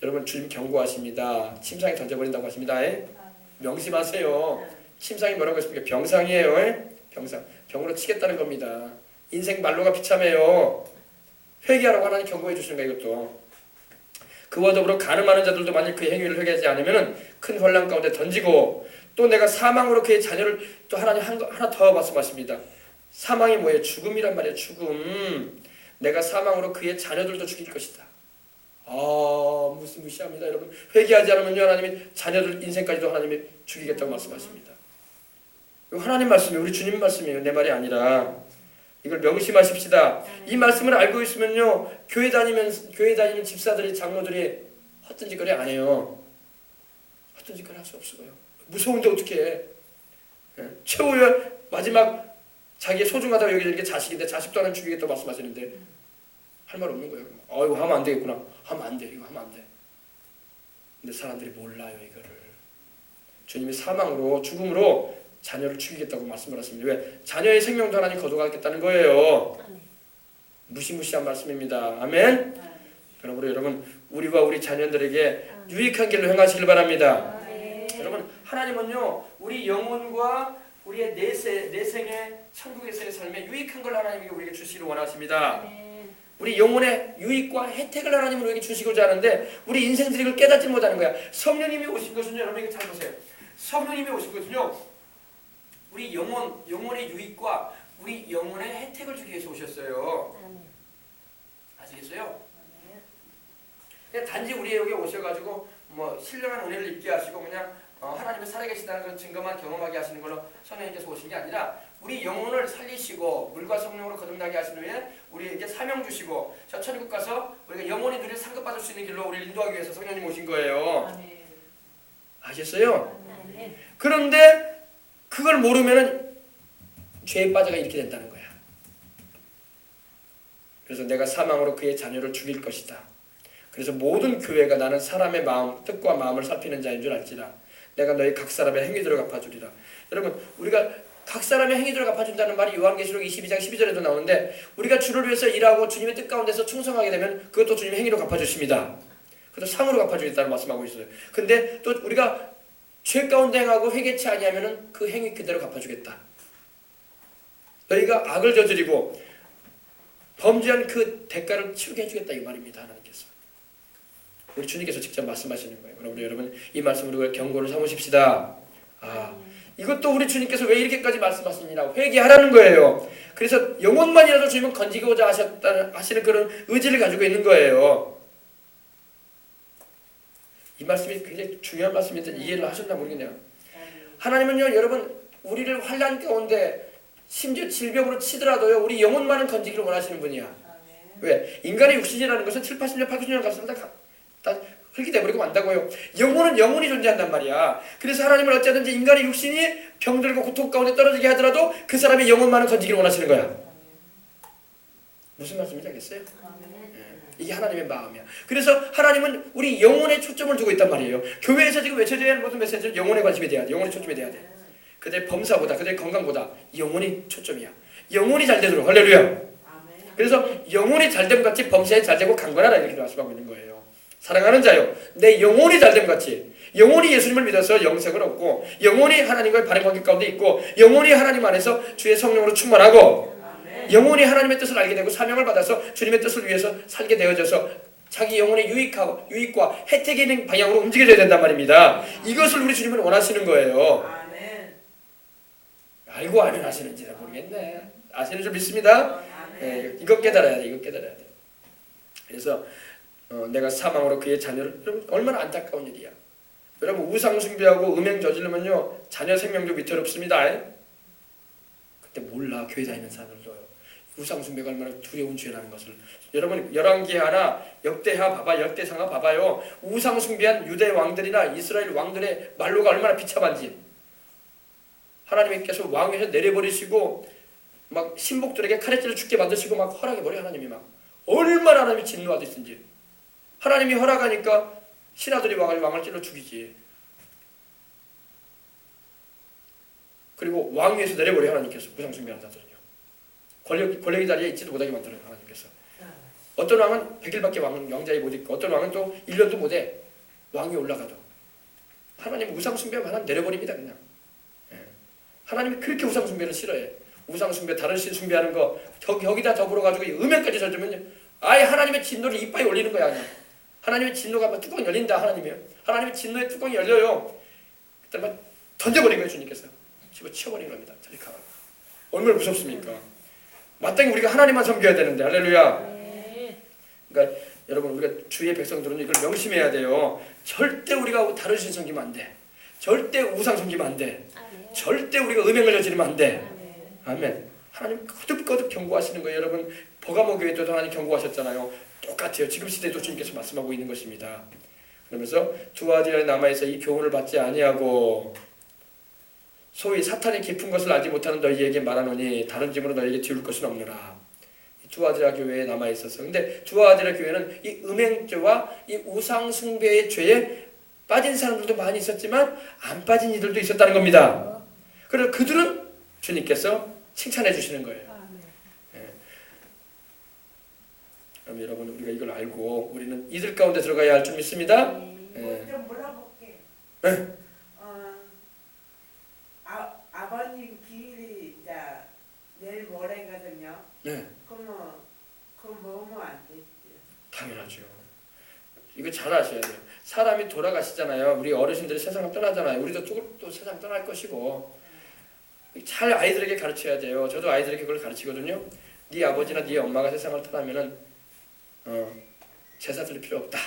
여러분 주님 경고하십니다. 침상에 던져버린다고 하십니다. 명심하세요. 침상이 뭐라고 했습니까? 병상이에요. 병상. 병으로 치겠다는 겁니다. 인생 말로가 비참해요. 회개하라고 하나님 경고해 주시는 거예요. 이것도. 그와 더불어 간음하는 자들도 만일 그 행위를 회개하지 않으면 큰 혼란 가운데 던지고 또 내가 사망으로 그의 자녀를 또 하나님 하나 더 말씀하십니다. 사망이 뭐예요? 죽음이란 말이에요. 죽음. 내가 사망으로 그의 자녀들도 죽일 것이다. 무시합니다. 여러분 회개하지 않으면요 하나님이 자녀들 인생까지도 하나님이 죽이겠다고 말씀하십니다. 이거 하나님 말씀이에요. 우리 주님 말씀이에요. 내 말이 아니라. 이걸 명심하십시다. 이 말씀을 알고 있으면요 교회 다니는 집사들이 장로들이 헛된 짓거리 안 해요. 헛된 짓거리 할 수 없어요. 무서운데 어떻게 해? 최후의 마지막 자기의 소중하다고 여기는 게 자식인데 자식도 하나 죽이겠다고 말씀하시는데 할 말 없는 거예요. 이거 하면 안 되겠구나. 하면 안 돼. 이거 하면 안 돼. 근데 사람들이 몰라요 이거를. 주님이 사망으로 죽음으로 자녀를 죽이겠다고 말씀을 하십니다. 왜? 자녀의 생명도 하나님 거둬가겠다는 거예요. 무시무시한 말씀입니다. 아멘. 그러므로 여러분 우리와 우리 자녀들에게 유익한 길로 행하시길 바랍니다. 여러분 하나님은요 우리 영혼과 우리의 내생의 천국에서의 삶에 유익한 걸 하나님이 우리에게 주시기를 원하십니다. 우리 영혼의 유익과 혜택을 하나님은 우리에게 주시고자 하는데 우리 인생들이 그걸 깨닫지 못하는 거야. 성령님이 오신 것은요 여러분 이거 잘 보세요. 성령님이 오신 것은요 우리 영혼의 유익과 우리 영혼의 혜택을 주기 위해서 오셨어요. 아시겠어요? 그냥 단지 우리에게 오셔가지고 뭐 신령한 은혜를 입게 하시고 그냥 하나님의 살아계시다는 그런 증거만 경험하게 하시는 걸로 성령님께서 오신 게 아니라 우리 영혼을 살리시고 물과 성령으로 거듭나게 하신 후에 우리에게 사명 주시고 저 천국 가서 우리가 영원히 누릴 상급받을 수 있는 길로 우리를 인도하기 위해서 성령님 오신 거예요. 아셨어요? 그런데 그걸 모르면은 죄에 빠져가 이렇게 된다는 거야. 그래서 내가 사망으로 그의 자녀를 죽일 것이다. 그래서 모든 교회가 나는 사람의 마음, 뜻과 마음을 살피는 자인 줄 알지라. 내가 너희 각 사람의 행위대로 갚아주리라. 여러분 우리가 각 사람의 행위대로 갚아준다는 말이 요한계시록 22장 12절에도 나오는데 우리가 주를 위해서 일하고 주님의 뜻 가운데서 충성하게 되면 그것도 주님의 행위로 갚아주십니다. 그것도 상으로 갚아주겠다는 말씀하고 있어요. 근데 또 우리가 죄 가운데 행하고 회개치 아니하면은 그 행위 그대로 갚아주겠다. 너희가 악을 저지르고 범죄한 그 대가를 치르게 해주겠다 이 말입니다. 하나님께서 우리 주님께서 직접 말씀하시는 거예요. 그럼 우리 여러분 이 말씀으로 경고를 삼으십시다. 이것도 우리 주님께서 왜 이렇게까지 말씀하시느냐 회개하라는 거예요. 그래서 영혼만이라도 주님은 건지고자 하시는 그런 의지를 가지고 있는 거예요. 말씀이 굉장히 중요한 말씀인데 이해를 하셨나 모르겠네요. 하나님은요, 여러분, 우리를 환난 가운데 심지어 질병으로 치더라도요, 우리 영혼만은 건지기를 원하시는 분이야. 왜? 인간의 육신이라는 것은 7, 80년, 80년 갔으면 다 흙이 돼버리고 만다고요. 영혼은 영혼이 존재한단 말이야. 그래서 하나님은 어찌하든지 인간의 육신이 병들고 고통 가운데 떨어지게 하더라도 그 사람의 영혼만은 건지기를 원하시는 거야. 무슨 말씀인지 알겠어요? 이게 하나님의 마음이야. 그래서 하나님은 우리 영혼에 초점을 두고 있단 말이에요. 교회에서 지금 외쳐져야 하는 모든 메시지는 영혼에 관심이 돼야 돼. 영혼에 초점이 돼야 돼. 그들의 범사보다, 그들의 건강보다 영혼이 초점이야. 영혼이 잘 되도록. 할렐루야. 그래서 영혼이 잘됨 같이 범사에 잘되고 강건하라 이렇게 말씀하고 있는 거예요. 사랑하는 자요, 내 영혼이 잘됨 같이, 영혼이 예수님을 믿어서 영생을 얻고, 영혼이 하나님과의 바른 관계 가운데 있고, 영혼이 하나님 안에서 주의 성령으로 충만하고, 영혼이 하나님의 뜻을 알게 되고 사명을 받아서 주님의 뜻을 위해서 살게 되어져서 자기 영혼의 유익과 혜택이 있는 방향으로 움직여져야 된단 말입니다. 이것을 우리 주님은 원하시는 거예요. 알고 안 하시는지는 모르겠네. 아시는 줄 믿습니다. 네, 이거 깨달아야 돼. 이거 깨달아야 돼. 그래서 내가 사망으로 그의 자녀를, 여러분 얼마나 안타까운 일이야. 여러분 우상 숭배하고 음행 저지르면요 자녀 생명도 위태롭습니다. 근데 몰라. 교회 다니는 사람들도요. 우상 숭배가 얼마나 두려운 죄라는 것을. 여러분 열왕기하나 역대하 봐봐, 역대상하 봐봐요. 우상 숭배한 유대 왕들이나 이스라엘 왕들의 말로가 얼마나 비참한지. 하나님께서 왕위에서 내려버리시고 막 신복들에게 카레질을 죽게 만드시고 막 허락해버려. 하나님이 막 얼마나 하나님이 진노하듯인지. 하나님이 허락하니까 신하들이 왕을 찔러 죽이지. 그리고 왕위에서 내려버려. 하나님께서 우상 숭배하는 자들은요. 권력의 자리에 있지도 못하게 만들어요. 하나님께서. 어떤 왕은 100일밖에 왕자에 못 있고, 어떤 왕은 또 1년도 못해 왕위에 올라가도 하나님은 우상 숭배하면 하나님 내려버립니다. 그냥. 하나님이 그렇게 우상 숭배를 싫어해. 우상 숭배, 다른 신 숭배하는 거 여기다 더불어 가지고 음행까지 져주면요, 아예 하나님의 진노를 이빨에 올리는 거야. 그냥. 하나님의 진노가 막 뚜껑이 열린다. 하나님이요. 하나님의 진노의 뚜껑이 열려요. 그때 막 던져버린 거예요. 주님께서 집어치워버린 겁니다. 저리 가. 얼마나 무섭습니까? 마땅히 우리가 하나님만 섬겨야 되는데. 할렐루야. 그러니까 여러분 우리가 주의 백성들은 이걸 명심해야 돼요. 절대 우리가 다른 신 섬기면 안 돼. 절대 우상 섬기면 안 돼. 절대 우리가 음행을 저지르면 안 돼. 아멘. 하나님 거듭거듭 경고하시는 거예요. 여러분 버가모 교회 때도 하나님 경고하셨잖아요. 똑같아요. 지금 시대도 주님께서 말씀하고 있는 것입니다. 그러면서 두 아들이 남아있어 이 교훈을 받지 아니하고 소위 사탄이 깊은 것을 알지 못하는 너희에게 말하노니 다른 짐으로 너희에게 뒤울 것은 없느라. 두 아들아 교회에 남아있어서. 근데 두 아들아 교회는 이 음행죄와 이 우상 숭배의 죄에 빠진 사람들도 많이 있었지만 안 빠진 이들도 있었다는 겁니다. 그래서 그들은 주님께서 칭찬해 주시는 거예요. 그럼 여러분 우리가 이걸 알고 우리는 이들 가운데 들어가야 할 줄 믿습니다. 좀 물어볼게. 아버님 기일이 이제 내일 모레거든요. 네. 그러면 뭐면 안 되지? 당연하죠. 이거 잘 아셔야 돼요. 사람이 돌아가시잖아요. 우리 어르신들이 세상을 떠나잖아요. 우리도 또 세상 떠날 것이고 잘 아이들에게 가르쳐야 돼요. 저도 아이들에게 그걸 가르치거든요. 네 아버지나 네 엄마가 세상을 떠나면은 제사 드릴 필요 없다.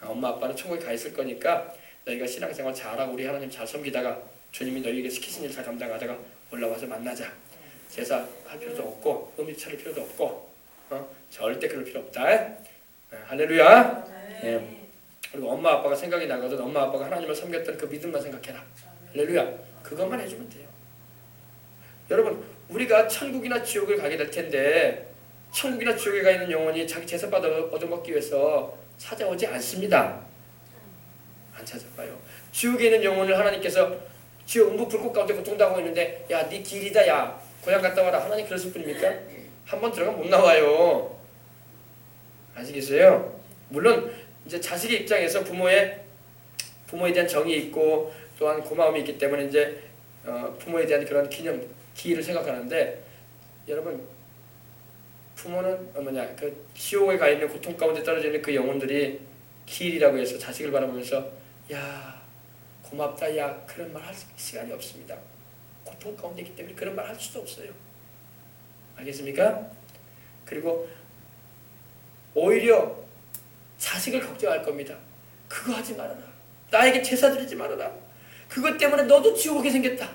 엄마 아빠는 천국에 가 있을 거니까 너희가 신앙생활 잘하고 우리 하나님 잘 섬기다가 주님이 너희에게 시키신 일 잘 감당하다가 올라와서 만나자. 제사 할 필요도 없고 음식 차릴 필요도 없고 절대 그럴 필요 없다. 할렐루야. 그리고 엄마 아빠가 생각이 나거든. 엄마 아빠가 하나님을 섬겼던 그 믿음만 생각해라. 할렐루야. 그것만 해주면 돼요. 여러분 우리가 천국이나 지옥을 가게 될 텐데 천국이나 지옥에 가 있는 영혼이 자기 제사받아 얻어먹기 위해서 찾아오지 않습니다. 안 찾아봐요. 지옥에 있는 영혼을 하나님께서 지옥 음부 불꽃 가운데 고통당하고 있는데 야 네 길이다 야 고향 갔다 와라. 하나님 그랬을 뿐입니까? 한번 들어가면 못 나와요. 아시겠어요? 물론 이제 자식의 입장에서 부모에 대한 정이 있고 또한 고마움이 있기 때문에 이제 부모에 대한 그런 기회를 생각하는데 여러분 부모는 그 지옥에 가 있는 고통 가운데 떨어져 있는 그 영혼들이 기일이라고 해서 자식을 바라보면서 야 고맙다 야 그런 말 할 시간이 없습니다. 고통 가운데 있기 때문에 그런 말 할 수도 없어요. 알겠습니까? 그리고 오히려 자식을 걱정할 겁니다. 그거 하지 말아라. 나에게 제사 드리지 말아라. 그것 때문에 너도 지옥 오게 생겼다.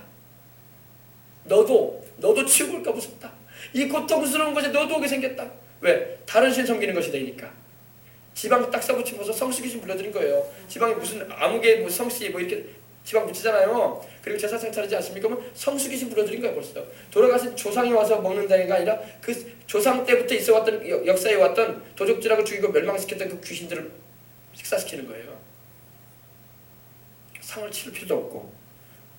너도 지옥 올까 무섭다. 이 고통스러운 것에 너도 오게 생겼다. 왜? 다른 신 섬기는 것이 되니까. 지방 딱 써붙이면서 성수귀신 불러드린 거예요. 지방에 무슨 아무개 뭐 성씨 뭐 이렇게 지방 붙이잖아요. 그리고 제사상 차리지 않습니까? 그러면 성수귀신 불러드린 거예요 벌써. 돌아가신 조상이 와서 먹는다는 게 아니라 그 조상 때부터 있어왔던 역사에 왔던 도적질하고 죽이고 멸망시켰던 그 귀신들을 식사시키는 거예요. 상을 치를 필요도 없고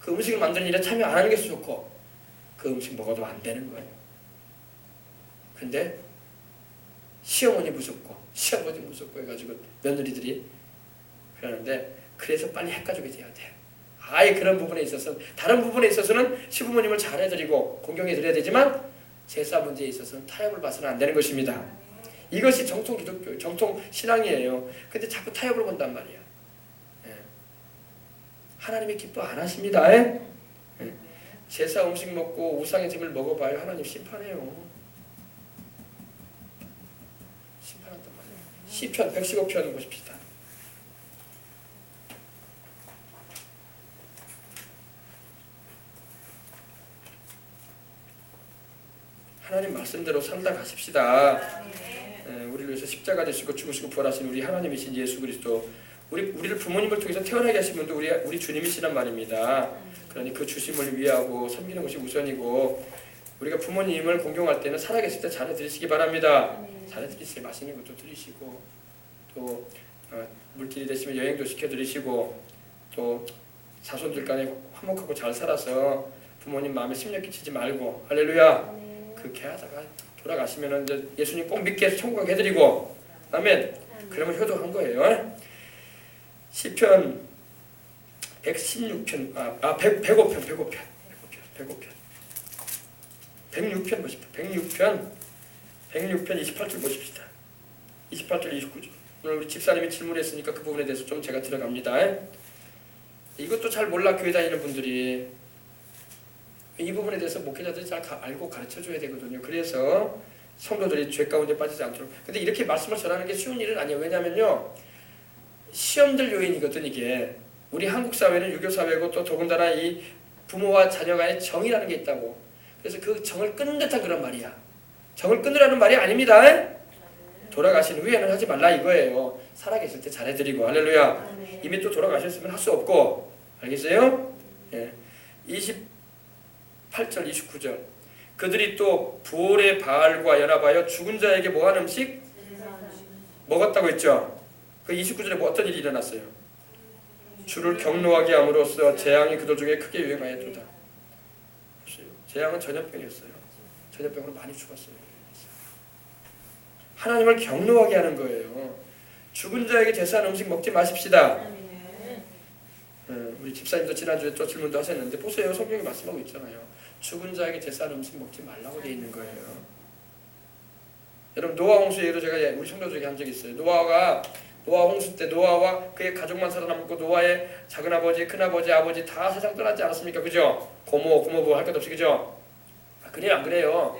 그 음식을 만드는 일에 참여 안 하는 게 좋고 그 음식 먹어도 안 되는 거예요. 근데 시어머니 무섭고 시아버지 무섭고 해가지고 며느리들이 그러는데 그래서 빨리 핵가족이 돼야 돼. 아예 그런 부분에 있어서 다른 부분에 있어서는 시부모님을 잘해드리고 공경해드려야 되지만 제사 문제에 있어서는 타협을 봐서는 안 되는 것입니다. 이것이 정통 기독교, 정통 신앙이에요. 근데 자꾸 타협을 본단 말이야. 하나님이 기뻐 안 하십니다. 제사 음식 먹고 우상의 짐을 먹어봐요. 하나님 심판해요. 심판한단 말이에요. 시편 115편 보십시다. 하나님 말씀대로 살다 가십시다. 우리를 위해서 십자가 되시고 죽으시고 부활하신 우리 하나님이신 예수 그리스도 우리를 부모님을 통해서 태어나게 하신 분도 우리 주님이시란 말입니다. 그러니 그 주심을 위하고 섬기는 것이 우선이고 우리가 부모님을 공경할 때는 살아계실 때 잘해드리시기 바랍니다. 잘해드리세요. 맛있는 것도 드리시고 또 물길이 되시면 여행도 시켜드리시고 또 자손들 간에 화목하고 잘 살아서 부모님 마음에 심려 끼치지 말고 할렐루야. 그렇게 하다가 돌아가시면 이제 예수님 꼭 믿게 해서 천국 가게 해드리고 아멘. 그러면 효도한 거예요. 시편 116편 105편 106편 보십시다. 106편 28절 보십시다. 28절 29절. 오늘 우리 집사님이 질문했으니까 그 부분에 대해서 좀 제가 들어갑니다. 이것도 잘 몰라 교회 다니는 분들이 이 부분에 대해서 목회자들이 잘 알고 가르쳐줘야 되거든요. 그래서 성도들이 죄 가운데 빠지지 않도록. 근데 이렇게 말씀을 전하는 게 쉬운 일은 아니에요. 왜냐면요 시험들 요인이거든 이게. 우리 한국 사회는 유교 사회고 또 더군다나 이 부모와 자녀 간의 정이라는 게 있다고. 그래서 그 정을 끊는 듯한 그런 말이야. 정을 끊으라는 말이 아닙니다. 돌아가신 후에는 하지 말라 이거예요. 살아계실 때 잘해드리고 할렐루야. 이미 또 돌아가셨으면 할 수 없고 알겠어요? 28절 29절 그들이 또 부올의 바알과 연합하여 죽은 자에게 뭐한 음식? 먹었다고 했죠. 그 29절에 뭐 어떤 일이 일어났어요? 주를 경노하게 함으로써 재앙이 그들 중에 크게 유행하였도다. 재앙은 전염병이었어요. 전염병으로 많이 죽었어요. 하나님을 경노하게 하는 거예요. 죽은 자에게 제사한 음식 먹지 마십시다. 우리 집사님도 지난주에 또 질문도 하셨는데 보세요. 성경이 말씀하고 있잖아요. 죽은 자에게 제사한 음식 먹지 말라고 돼 있는 거예요. 여러분 노아 홍수 얘기도 제가 우리 성도들에게 한 적이 있어요. 노아 홍수 때 노아와 그의 가족만 살아남고 노아의 작은아버지, 큰아버지, 아버지 다 세상 떠나지 않았습니까? 그죠? 고모부 할 것 없이 그죠? 그래요 안 그래요?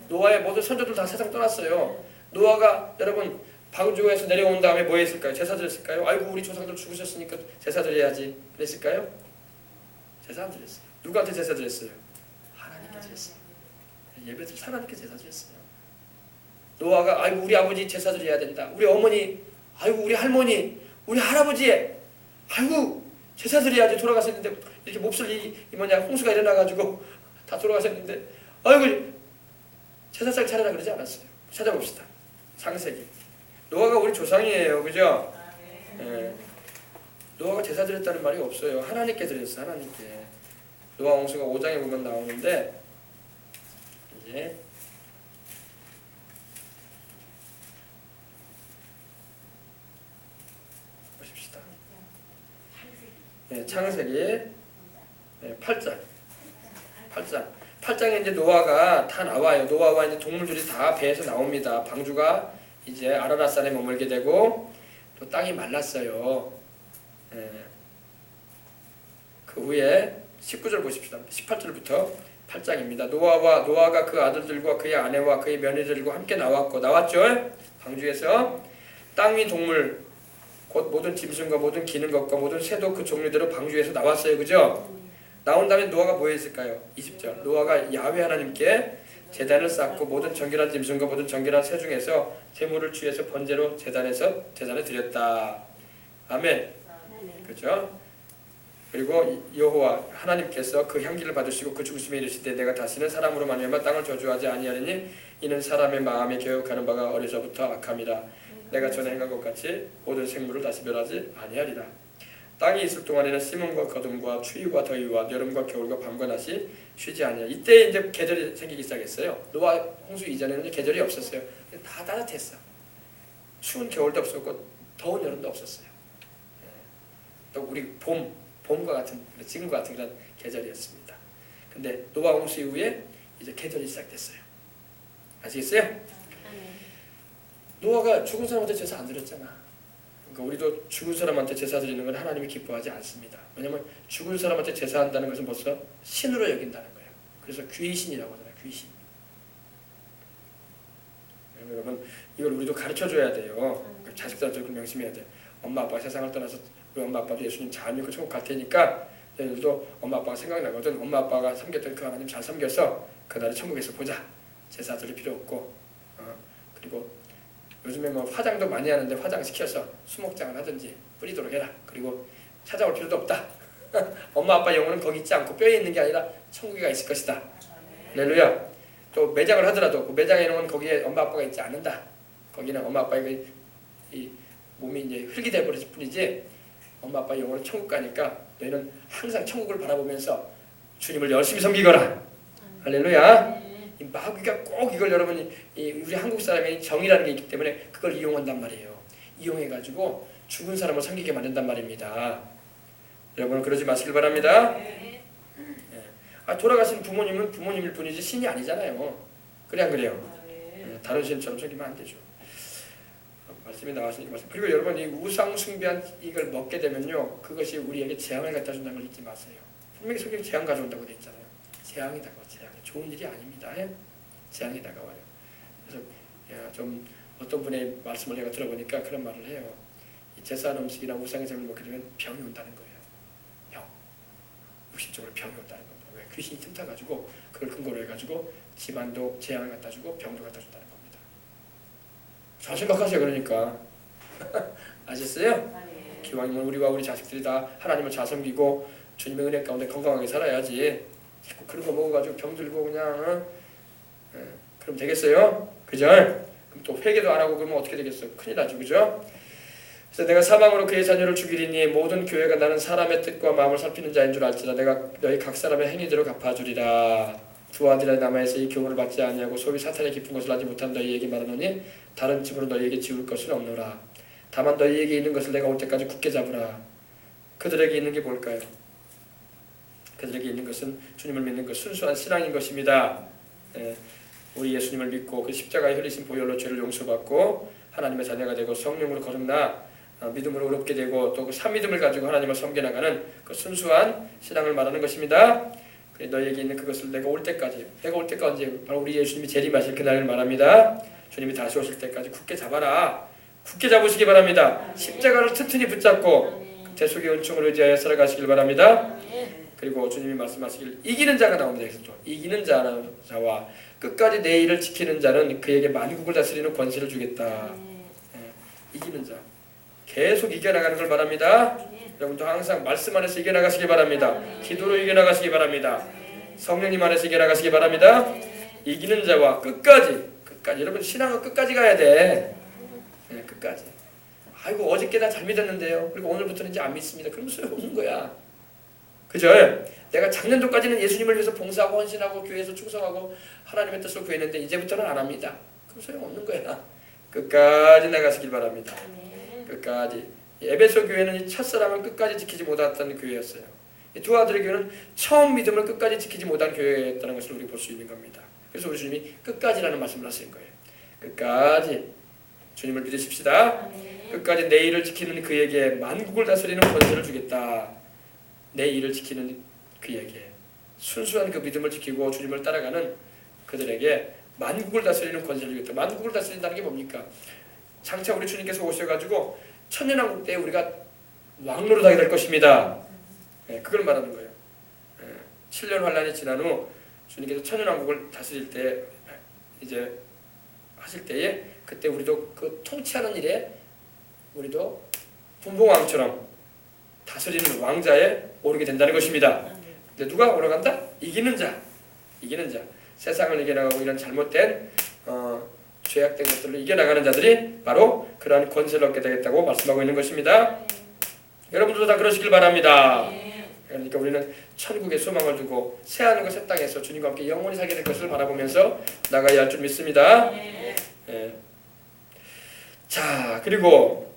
노아의 모든 선조들 다 세상 떠났어요. 노아가 여러분 방주에서 내려온 다음에 뭐 했을까요? 제사 드렸을까요? 아이고 우리 조상들 죽으셨으니까 제사 드려야지 그랬을까요? 제사 안 드렸어요. 누구한테 제사 드렸어요? 하나님께 드렸어요. 예배드릴 하나님께 제사 드렸어요. 노아가 아이고 우리 아버지 제사 드려야 된다. 우리 어머니 아이고 우리 할머니 우리 할아버지 아이고 제사 드려야지 돌아가셨는데 이렇게 몹쓸 홍수가 일어나가지고 다 돌아가셨는데 아이고 제사상 차려라 그러지 않았어요. 찾아봅시다. 창세기 노아가 우리 조상이에요. 그죠? 노아가 제사 드렸다는 말이 없어요. 하나님께 드렸어요. 하나님께. 노아 홍수가 5장에 보면 나오는데 이제 보십시다. 창세기 8장에 이제 노아가 다 나와요. 노아와 이제 동물들이 다 배에서 나옵니다. 방주가 이제 아라랏산에 머물게 되고 또 땅이 말랐어요. 그 후에 19절 보십시다. 18절부터 8장입니다. 노아가 그 아들들과 그의 아내와 그의 며느리들과 함께 나왔죠. 방주에서 땅 위 동물 곧 모든 짐승과 모든 기는 것과 모든 새도 그 종류대로 방주에서 나왔어요. 그죠? 나온 다음에 노아가 뭐 했을까요? 20절. 노아가 야훼 하나님께 제단을 쌓고 모든 정결한 짐승과 모든 정결한 새 중에서 제물을 취해서 번제로 제단에 드렸다. 아멘. 그죠? 그리고 여호와 하나님께서 그 향기를 받으시고 그 중심에 이르시되 내가 다시는 사람으로 말미암아 땅을 저주하지 아니하리니 이는 사람의 마음에 개혁하는 바가 어려서부터 악함이라. 내가 전에 행한 것 같이 모든 생물을 다시 멸하지 아니하리라. 땅이 있을 동안에는 심음과 거둠과 추위와 더위와 여름과 겨울과 밤과 낮이 쉬지 아니하리라. 이때 이제 계절이 생기기 시작했어요. 노아 홍수 이전에는 계절이 없었어요. 다 따뜻했어. 추운 겨울도 없었고 더운 여름도 없었어요. 또 우리 봄과 같은 지금과 같은 그런 계절이었습니다. 근데 노아 홍수 이후에 이제 계절이 시작됐어요. 아시겠어요? 노아가 죽은 사람한테 제사 안 드렸잖아. 그러니까 우리도 죽은 사람한테 제사 드리는 건 하나님이 기뻐하지 않습니다. 왜냐하면 죽은 사람한테 제사한다는 것은 벌써 신으로 여긴다는 거예요. 그래서 귀신이라고 하잖아요. 귀신. 여러분 이걸 우리도 가르쳐줘야 돼요. 자식들한테 그 명심해야 돼. 엄마 아빠 세상을 떠나서 우리 엄마 아빠도 예수님 잘 믿고 천국 갈 테니까 얘들도 엄마 아빠가 생각나거든. 엄마 아빠가 섬겼던 그 하나님 잘 섬겨서 그날에 천국에서 보자. 제사 드릴 필요 없고 그리고 요즘에 뭐 화장도 많이 하는데 화장 시켜서 수목장을 하든지 뿌리도록 해라. 그리고 찾아올 필요도 없다. 엄마 아빠 영혼은 거기 있지 않고 뼈에 있는 게 아니라 천국에 있을 것이다. 할렐루야. 또 매장을 하더라도 그 매장에 있는 거기에 엄마 아빠가 있지 않는다. 거기는 엄마 아빠의 이 몸이 이제 흙이 돼버릴 뿐이지 엄마 아빠 영혼은 천국 가니까 너희는 항상 천국을 바라보면서 주님을 열심히 섬기거라. 할렐루야. 이 마귀가 꼭 이걸 여러분이 우리 한국 사람의 정이라는 게 있기 때문에 그걸 이용한단 말이에요. 이용해가지고 죽은 사람을 섬기게 만든단 말입니다. 여러분은 그러지 마시길 바랍니다. 네. 돌아가신 부모님은 부모님일 뿐이지 신이 아니잖아요. 그래 안 그래요? 다른 신처럼 섬기면 안 되죠. 말씀이 나왔으니까 말씀. 그리고 여러분 이 우상 숭배한 이걸 먹게 되면요, 그것이 우리에게 재앙을 갖다 준다는 걸 잊지 마세요. 분명히 성경에 재앙 가져온다고 돼 있잖아요. 재앙이 다가와. 재앙이 좋은 일이 아닙니다. 재앙이 다가와요. 그래서 좀 어떤 분의 말씀을 내가 들어보니까 그런 말을 해요. 이 제사한 음식이나 우상의 제물을 먹게 되면 병이 온다는 거예요. 병. 육신적으로 병이 온다는 겁니다. 왜? 귀신이 틈타가지고 그걸 근거로 해가지고 집안도 재앙을 갖다 주고 병도 갖다 준다는 겁니다. 잘 생각하세요. 그러니까 아셨어요? 기왕이면 우리와 우리 자식들이 다 하나님을 잘 섬기고 주님의 은혜 가운데 건강하게 살아야지. 그런 거 먹어가지고 병 들고 그냥 그럼 되겠어요? 그죠? 그럼 또 회개도 안 하고 그러면 어떻게 되겠어요? 큰일 나죠. 그죠? 그래서 내가 사망으로 그의 자녀를 죽이리니 모든 교회가 나는 사람의 뜻과 마음을 살피는 자인 줄 알지라. 내가 너희 각 사람의 행위대로 갚아주리라. 두 아들의 남아에서 이 교훈을 받지 아니하고 소위 사탄의 깊은 것을 알지 못한 너희에게 말하노니 다른 집으로 너희에게 지울 것은 없노라. 다만 너희에게 있는 것을 내가 올 때까지 굳게 잡으라. 그들에게 있는 게 뭘까요? 그들에게 있는 것은 주님을 믿는 것, 순수한 신앙인 것입니다. 우리 예수님을 믿고 그 십자가에 흘리신 보혈로 죄를 용서받고 하나님의 자녀가 되고 성령으로 거듭나 믿음으로 의롭게 되고 또 그 참믿음을 가지고 하나님을 섬겨나가는 그 순수한 신앙을 말하는 것입니다. 너희에게 있는 그것을 내가 올 때까지, 내가 올 때까지 언제? 바로 우리 예수님이 재림하실 그날을 말합니다. 주님이 다시 오실 때까지 굳게 잡아라. 굳게 잡으시기 바랍니다. 십자가를 튼튼히 붙잡고 제 속의 은총을 의지하여 살아가시길 바랍니다. 그리고 주님이 말씀하시길 이기는 자가 나옵니다. 그래서 또 이기는 자와 끝까지 내 일을 지키는 자는 그에게 만국을 다스리는 권세를 주겠다. 이기는 자. 계속 이겨나가는 걸 바랍니다. 여러분도 항상 말씀 안에서 이겨나가시기 바랍니다. 기도로 이겨나가시기 바랍니다. 성령님 안에서 이겨나가시기 바랍니다. 이기는 자와 끝까지 여러분 신앙은 끝까지 가야 돼. 끝까지. 아이고 어저께 나 잘 믿었는데요. 그리고 오늘부터는 이제 안 믿습니다. 그럼 소용없는 거야. 그죠? 내가 작년도까지는 예수님을 위해서 봉사하고 헌신하고 교회에서 충성하고 하나님의 뜻을 구했는데 이제부터는 안 합니다. 그럼 소용없는 거야. 끝까지 나가시길 바랍니다. 끝까지. 에베소 교회는 이 첫사랑을 끝까지 지키지 못했던 교회였어요. 이 두 아들의 교회는 처음 믿음을 끝까지 지키지 못한 교회였다는 것을 우리 볼 수 있는 겁니다. 그래서 우리 주님이 끝까지라는 말씀을 하신 거예요. 끝까지 주님을 믿으십시다. 끝까지 내 일을 지키는 그에게 만국을 다스리는 권세를 주겠다. 내 일을 지키는 그에게 순수한 그 믿음을 지키고 주님을 따라가는 그들에게 만국을 다스리는 권세를 주겠다. 만국을 다스린다는 게 뭡니까? 장차 우리 주님께서 오셔가지고 천년왕국 때 우리가 왕노릇하게 될 것입니다. 그걸 말하는 거예요. 7년 환란이 지난 후 주님께서 천년왕국을 다스릴 때 이제 하실 때에 그때 우리도 그 통치하는 일에 우리도 분봉왕처럼 다스리는 왕자에 오르게 된다는 것입니다. 근데 누가 올라간다? 이기는 자. 세상을 이겨나가고 이런 잘못된 죄악된 것들을 이겨나가는 자들이 바로 그러한 권세를 얻게 되겠다고 말씀하고 있는 것입니다. 여러분들도 다 그러시길 바랍니다. 그러니까 우리는 천국에 소망을 두고 새하늘과 새 땅에서 주님과 함께 영원히 살게 될 것을 바라보면서 나가야 할 줄 믿습니다. 자, 그리고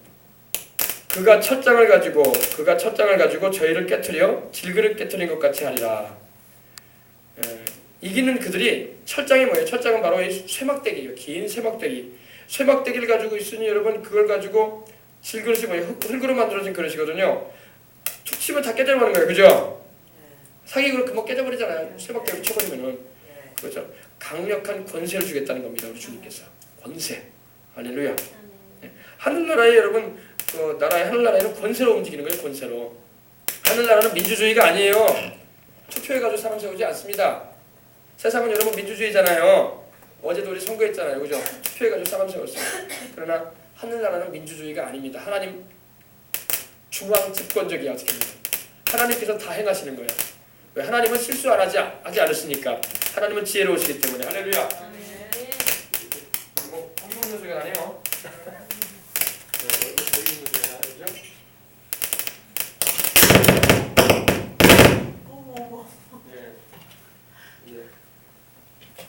그가 첫장을 가지고 저희를 깨트려 질그릇 깨트린 것 같이 하리라. 이기는 그들이 철장이 뭐예요? 철장은 바로 이 쇠막대기예요. 긴 쇠막대기. 쇠막대기를 가지고 있으니 여러분 그걸 가지고 질그릇이 뭐예요? 흙으로 만들어진 그릇이거든요. 툭 치면 다 깨져버리는 거예요. 그죠? 사기 그릇 금방 깨져버리잖아요. 쇠막대기로 쳐버리면은. 그렇죠. 강력한 권세를 주겠다는 겁니다. 우리 주님께서. 권세. 할렐루야. 하늘나라에 여러분 그 나라의 하늘나라에는 권세로 움직이는 거예요. 권세로. 하늘나라는 민주주의가 아니에요. 투표해가지고 사람 세우지 않습니다. 세상은 여러분 민주주의잖아요. 어제도 우리 선거했잖아요. 그죠? 투표해가지고 사람 세웠어요. 그러나 하늘나라는 민주주의가 아닙니다. 하나님 중앙 집권적이야. 어떻게 보면. 하나님께서 다 행하시는 거예요. 왜? 하나님은 실수 하지 않으시니까. 하나님은 지혜로우시기 때문에. 할렐루야. 뭐 펑펑 소리가 나네요.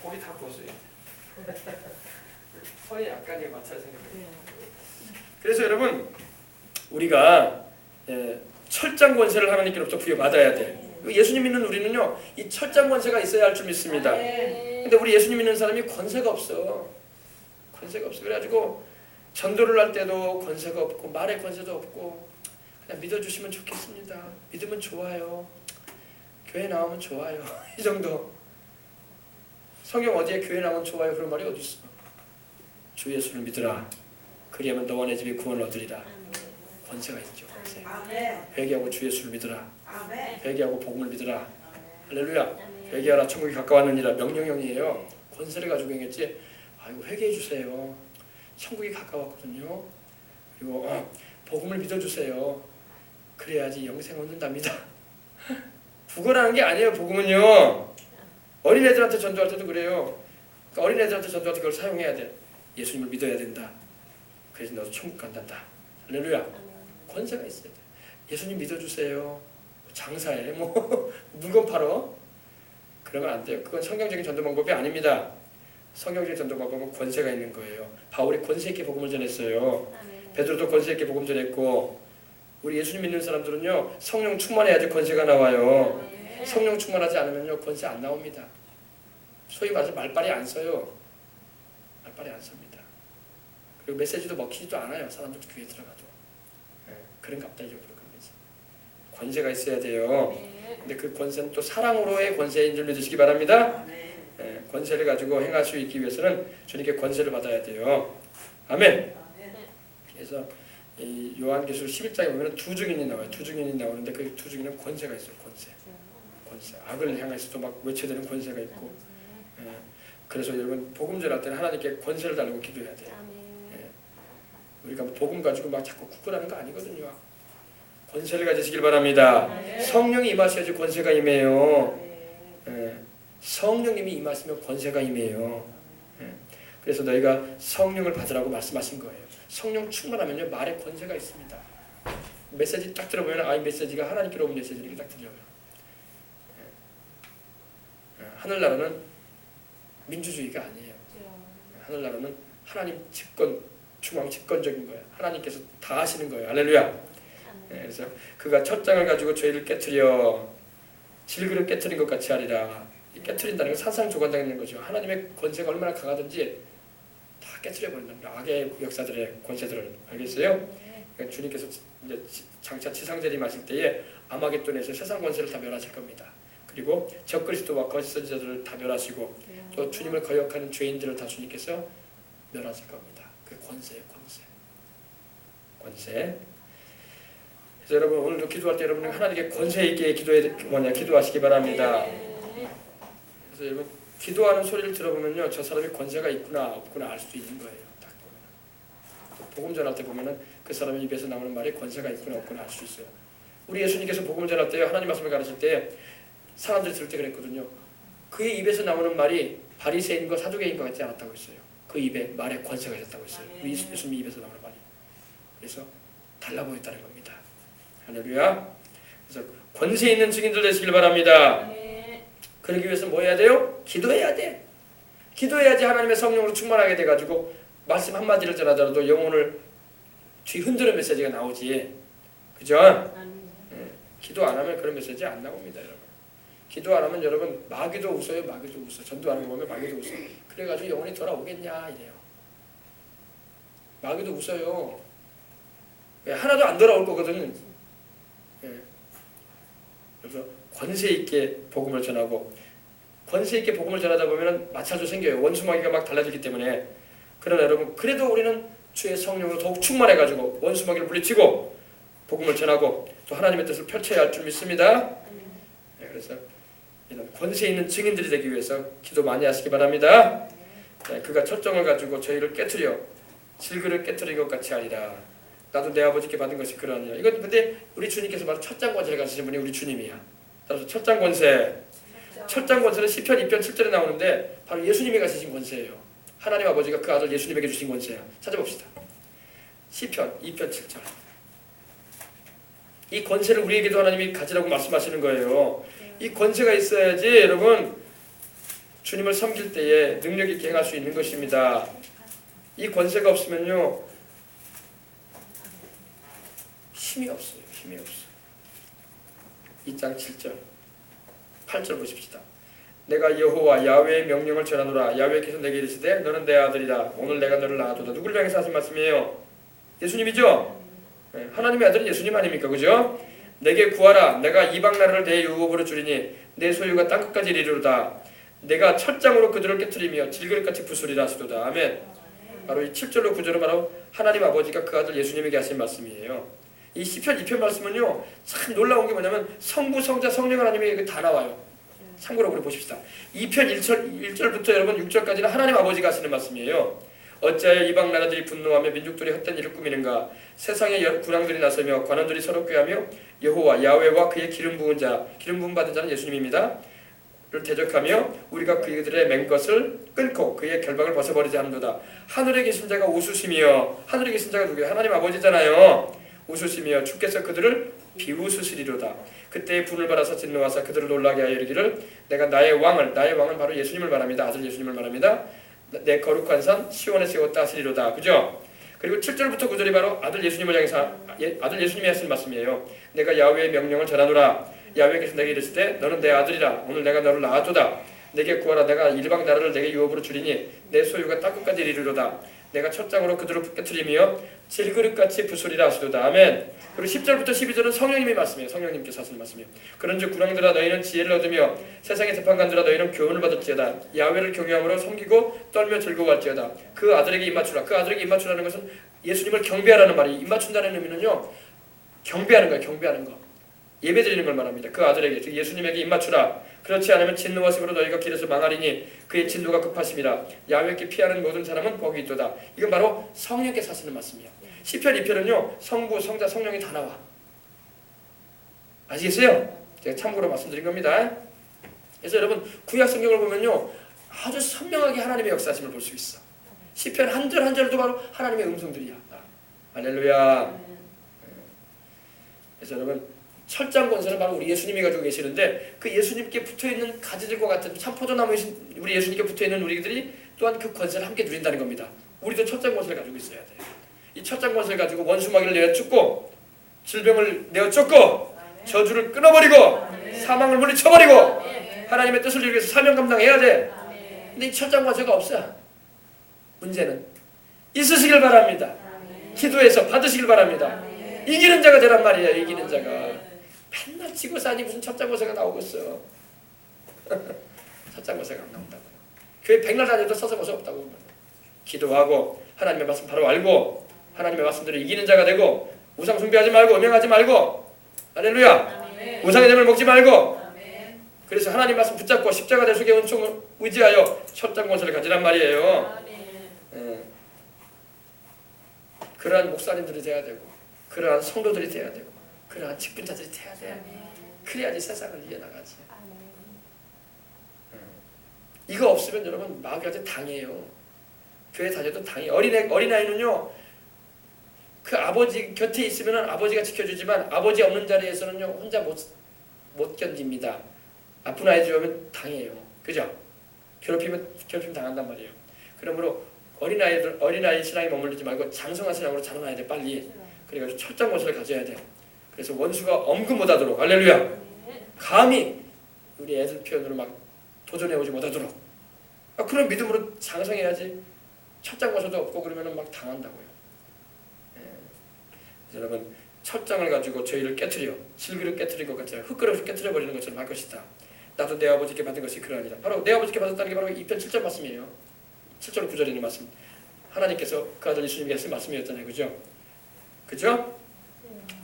꼬리 다 부었어요. 서에 약간의 마찰 생겨요. 그래서 여러분 우리가 철장 권세를 하나님께로부터 부여받아야 돼. 예수님 믿는 우리는요 이 철장 권세가 있어야 할 줄 믿습니다. 근데 우리 예수님 믿는 사람이 권세가 없어. 그래가지고 전도를 할 때도 권세가 없고 말의 권세도 없고 그냥 믿어주시면 좋겠습니다. 믿으면 좋아요. 교회 나오면 좋아요. 이 정도. 성경 어디에 교회 나오면 좋아요 그런 말이 어디 있어? 주 예수를 믿으라. 그리하면 너와 내 집이 구원을 얻으리라. 권세가 있죠. 권세. 회개하고 주 예수를 믿으라. 회개하고 복음을 믿으라. 할렐루야. 회개하라 천국이 가까웠느니라. 명령형이에요. 권세를 가지고 행했지. 아이고 회개해 주세요. 천국이 가까웠거든요. 그리고 복음을 믿어주세요. 그래야지 영생 얻는답니다. 부거라는 게 아니에요. 복음은요. 어린애들한테 전도할 때도 그래요. 그러니까 어린애들한테 전도할 때 그걸 사용해야 돼. 예수님을 믿어야 된다. 그래서 너도 천국 간단다. 할렐루야. 권세가 있어야 돼. 예수님 믿어주세요. 장사해. 뭐 물건 팔어. 그러면 안 돼요. 그건 성경적인 전도 방법이 아닙니다. 성경적인 전도 방법은 권세가 있는 거예요. 바울이 권세 있게 복음을 전했어요. 베드로도 권세 있게 복음 전했고 우리 예수님 믿는 사람들은요 성령 충만해야지 권세가 나와요. 성령 충만하지 않으면요 권세 안 나옵니다. 소위 말해서 말빨이 안 써요. 말빨이 안 씁니다. 그리고 메시지도 먹히지도 않아요. 사람들 귀에 들어가도. 그런갑다 이 정도로 그런 거지. 권세가 있어야 돼요. 근데 그 권세는 또 사랑으로의 권세인 줄 믿으시기 바랍니다. 권세를 가지고 행할 수 있기 위해서는 주님께 권세를 받아야 돼요. 아멘. 그래서 이 요한계시록 11장에 보면 두 증인이 나와요. 두 증인이 나오는데 그 두 증인은 권세가 있어요. 권세. 악을 향해서도 막 외쳐대는 권세가 있고. 그래서 여러분 복음 전할 때는 하나님께 권세를 달라고 기도해야 돼요. 우리가 복음 가지고 막 자꾸 구걸하는 거 아니거든요. 권세를 가지시길 바랍니다. 성령이 임하셔야지 권세가 임해요. 성령님이 임하시면 권세가 임해요. 그래서 너희가 성령을 받으라고 말씀하신 거예요. 성령 충만하면요 말에 권세가 있습니다. 메시지 딱 들어보면 이 메시지가 하나님께로 온 메시지를 이렇게 딱 들려요. 하늘나라는 민주주의가 아니에요. 하늘나라는 하나님 집권, 중앙 집권적인 거예요. 하나님께서 다 하시는 거예요. 할렐루야. 그래서 그가 첫장을 가지고 저희를 깨트려 질그릇 깨트린 것 같이 하리라. 깨트린다는 건 산상조각당하는 거죠. 하나님의 권세가 얼마나 강하든지 다 깨트려 버린다는 거예요. 악의 역사들의 권세들을. 알겠어요? 그러니까 주님께서 이제 장차 지상재림하실 때에 아마겟돈에서 세상 권세를 다 멸하실 겁니다. 그리고 적그리스도와 거짓 선지자들을 다 멸하시고 또 주님을 거역하는 죄인들을 다 주님께서 멸하실 겁니다. 그 권세예요. 권세. 권세. 그래서 여러분 오늘도 기도할 때 여러분 하나님께 권세 있게 기도하시기 바랍니다. 그래서 여러분 기도하는 소리를 들어보면요, 저 사람이 권세가 있구나 없구나 알 수 있는 거예요. 딱 보면. 복음 전할 때 보면은 그 사람의 입에서 나오는 말이 권세가 있구나 없구나 알 수 있어요. 우리 예수님께서 복음을 전할 때 하나님 말씀을 가르칠 때 사람들이 들을 때 그랬거든요. 그의 입에서 나오는 말이 바리새인과 사두개인과 같지 않았다고 했어요. 그 입에 말에 권세가 있었다고 했어요. 우리 예수님 입에서 나오는 말이. 그래서 달라 보였다는 겁니다. 할렐루야. 그래서 권세 있는 증인들 되시길 바랍니다. 그러기 위해서 뭐 해야 돼요? 기도해야 돼. 기도해야지 하나님의 성령으로 충만하게 돼가지고 말씀 한마디를 전하더라도 영혼을 뒤흔드는 메시지가 나오지. 그죠? 기도 안 하면 그런 메시지 안 나옵니다, 여러분. 기도 안 하면 여러분 마귀도 웃어요. 마귀도 웃어. 전도하는 거 보면 마귀도 웃어. 그래가지고 영혼이 돌아오겠냐 이래요. 마귀도 웃어요. 하나도 안 돌아올 거거든. 그래서 권세 있게 복음을 전하고 권세 있게 복음을 전하다 보면 마찰도 생겨요. 원수마귀가 막 달라지기 때문에. 그러나 여러분 그래도 우리는 주의 성령으로 더욱 충만해가지고 원수마귀를 물리치고 복음을 전하고 또 하나님의 뜻을 펼쳐야 할 줄 믿습니다. 그래서 이런 권세 있는 증인들이 되기 위해서 기도 많이 하시기 바랍니다. 그가 철정을 가지고 저희를 깨트려 질그를 깨트린 것 같이 하리라. 나도 내 아버지께 받은 것이 그러하니라. 이건 근데 우리 주님께서 바로 첫장 권세를 가지신 분이 우리 주님이야. 따라서 첫장 권세. 첫장 권세는 시편 2편 7절에 나오는데 바로 예수님이 가지신 권세예요. 하나님 아버지가 그 아들 예수님에게 주신 권세야. 찾아봅시다. 시편 2편 7절. 이 권세를 우리에게도 하나님이 가지라고 말씀하시는 거예요. 이 권세가 있어야지 여러분 주님을 섬길 때에 능력 있게 행할 수 있는 것입니다. 이 권세가 없으면요 힘이 없어요. 힘이 없어. 2장 7절 8절 보십시다. 내가 여호와 야훼의 명령을 전하노라. 야훼께서 내게 이르시되 너는 내 아들이다. 오늘 내가 너를 낳아두다. 누구를 향해서 하신 말씀이에요? 예수님이죠? 하나님의 아들은 예수님 아닙니까? 그죠? 내게 구하라. 내가 이방 나라를 내 유업으로 주리니 내 소유가 땅끝까지 이르리로다. 내가 첫장으로 그들을 깨뜨리며 질그릇같이 부수리라 하시도다. 아멘. 바로 이 7절로 9절은 바로 하나님 아버지가 그 아들 예수님에게 하신 말씀이에요. 이 시편 2편 말씀은요 참 놀라운 게 뭐냐면 성부, 성자, 성령 하나님이 다 나와요. 참고로 우리 보십시다. 2편 1절부터 여러분 6절까지는 하나님 아버지가 하시는 말씀이에요. 어찌하여 이방 나라들이 분노하며 민족들이 헛된 일을 꾸미는가. 세상의 군왕들이 나서며 관원들이 서로 꾀하며 여호와 야훼와 그의 기름 부은 자, 기름 부음 받은 자는 예수님입니다. 를 대적하며 우리가 그들의 맹 것을 끊고 그의 결박을 벗어버리지 않는도다. 하늘에 계신 자가 웃으시며, 하늘에 계신 자가 누구예요? 하나님 아버지잖아요. 웃으시며 주께서 그들을 비웃으시리로다. 그때의 분을 받아서 진노하사 그들을 놀라게 하여 이르기를 내가 나의 왕은 바로 예수님을 말합니다. 아들 예수님을 말합니다. 내 거룩한 산 시온에 세웠다 하시리로다. 그죠? 그리고 7절부터 9절이 바로 아들 예수님을 향해서 아들 예수님이 하신 말씀이에요. 내가 야훼의 명령을 전하노라. 야훼께서 내게 이르시되 너는 내 아들이라. 오늘 내가 너를 낳아두다. 내게 구하라. 내가 일방 나라를 내게 유업으로 주리니 내 소유가 땅끝까지 이르리로다. 내가 첫장으로 그들을 깨트리며 질그릇같이 부수리라 하시도다. 아멘. 그리고 10절부터 12절은 성령님의 말씀이에요. 성령님께서 하시는 말씀이에요. 그런즉 군왕들아 너희는 지혜를 얻으며 세상의 재판관들아 너희는 교훈을 받을지어다. 야훼를 경외함으로 섬기고 떨며 즐거워할지어다. 그 아들에게 입맞추라. 그 아들에게 입맞추라는 것은 예수님을 경배하라는 말이, 입맞춘다는 의미는요 경배하는 거예요. 경배하는 거. 예배드리는 걸 말합니다. 그 아들에게, 즉 예수님에게 입맞추라. 그렇지 않으면 진노하심으로 너희가 길에서 망하리니 그의 진노가 급하심이라. 야훼께 피하는 모든 사람은 복이 있도다. 이건 바로 성령께서 하시는 말씀이에요. 시편 2편은요 성부, 성자, 성령이 다 나와. 아시겠어요? 제가 참고로 말씀드린 겁니다. 그래서 여러분 구약 성경을 보면요 아주 선명하게 하나님의 역사하심을 볼 수 있어. 시편 한 절 한 절도 바로 하나님의 음성들이야. 할렐루야. 그래서 여러분 철장 권세는 바로 우리 예수님이 가지고 계시는데 그 예수님께 붙어있는 가지들과 같은 참포도나무이신 우리 예수님께 붙어있는 우리들이 또한 그 권세를 함께 누린다는 겁니다. 우리도 철장 권세를 가지고 있어야 돼요. 이 철장 권세를 가지고 원수마귀를 내어쫓고 질병을 내어쫓고 저주를 끊어버리고 사망을 물리쳐버리고 하나님의 뜻을 이루기 위해서 사명 감당해야 돼. 근데 이 철장 권세가 없어. 문제는 있으시길 바랍니다. 기도해서 받으시길 바랍니다. 이기는 자가 되란 말이에요. 이기는 자가. 맨날 지고 사니 무슨 철장 권세가 나오겠어. 철장 권세가 안 나온다고. 교회 백날 다녀도 써서 것이 없다고. 기도하고 하나님의 말씀 바로 알고 하나님의 말씀대로 이기는 자가 되고 우상 숭배하지 말고 음행하지 말고 할렐루야 아멘. 우상의 됨을 먹지 말고 아멘. 그래서 하나님 말씀 붙잡고 십자가 대속의 은총을 의지하여 첫장 권세를 가지란 말이에요. 예. 그러한 목사님들이 돼야 되고 그러한 성도들이 돼야 되고 그러한 직분자들이 돼야 돼. 그래야지 세상을 이겨나가지. 이거 없으면 여러분 마귀한테 당해요. 교회 다녀도 당해요. 어린아이는요 그 아버지 곁에 있으면 아버지가 지켜주지만 아버지 없는 자리에서는요 혼자 못 견딥니다. 아픈 아이들 오면 당해요. 그죠? 괴롭히면 당한단 말이에요. 그러므로 어린아이 신앙에 머물르지 말고 장성한 신앙으로 자라나야 돼 빨리. 그래가지고 철장 권세를 가져야 돼. 그래서 원수가 엄금 못하도록 할렐루야. 감히 우리 애들 표현으로 막 도전해오지 못하도록 그런 믿음으로 장성해야지. 철장 권세도 없고 그러면 막 당한다고요. 여러분 철장을 가지고 저희를 깨트려 실그릇 깨트린 것 같아요. 흙그릇을 깨트려 버리는 것처럼 할 것이다. 나도 내 아버지께 받은 것이 그러하니라. 바로 내 아버지께 받았다는 게 바로 2편 7절 말씀이에요. 7절 9절에 있는 말씀. 하나님께서 그 아들 예수님께 하신 말씀이었잖아요. 그죠? 그죠?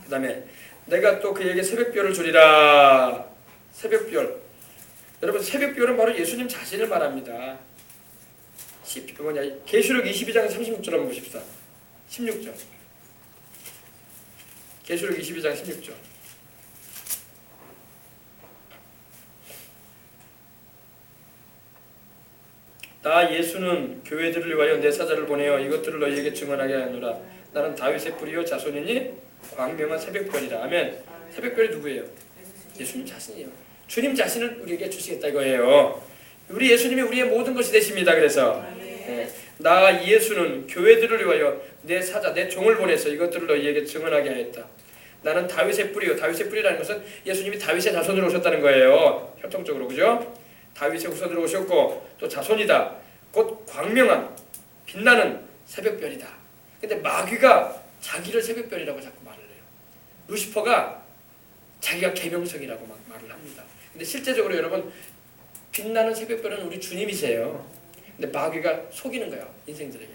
그 다음에 내가 또 그에게 새벽별을 주리라. 새벽별. 여러분 새벽별은 바로 예수님 자신을 말합니다. 계시록 22장 36절 한번 보십시다. 16절. 계시록 22장 16절. 나 예수는 교회들을 위하여 내 사자를 보내어 이것들을 너희에게 증언하게 하노라. 나는 다윗의 뿌리요 자손이니 광명한 새벽별이라. 아멘. 새벽별이 누구예요? 예수님 자신이에요. 주님 자신을 우리에게 주시겠다 이거예요. 우리 예수님이 우리의 모든 것이 되십니다. 그래서 나 예수는 교회들을 위하여 내 사자 내 종을 보내서 이것들을 너희에게 증언하게 하였다. 나는 다윗의 뿌리요. 다윗의 뿌리라는 것은 예수님이 다윗의 자손으로 오셨다는 거예요. 혈통적으로. 그죠? 다윗의 후손으로 오셨고 또 자손이다. 곧 광명한 빛나는 새벽별이다. 근데 마귀가 자기를 새벽별이라고 자꾸 말을 해요. 루시퍼가 자기가 계명성이라고 막 말을 합니다. 근데 실제적으로 여러분 빛나는 새벽별은 우리 주님이세요. 근데 마귀가 속이는 거야 인생들에게.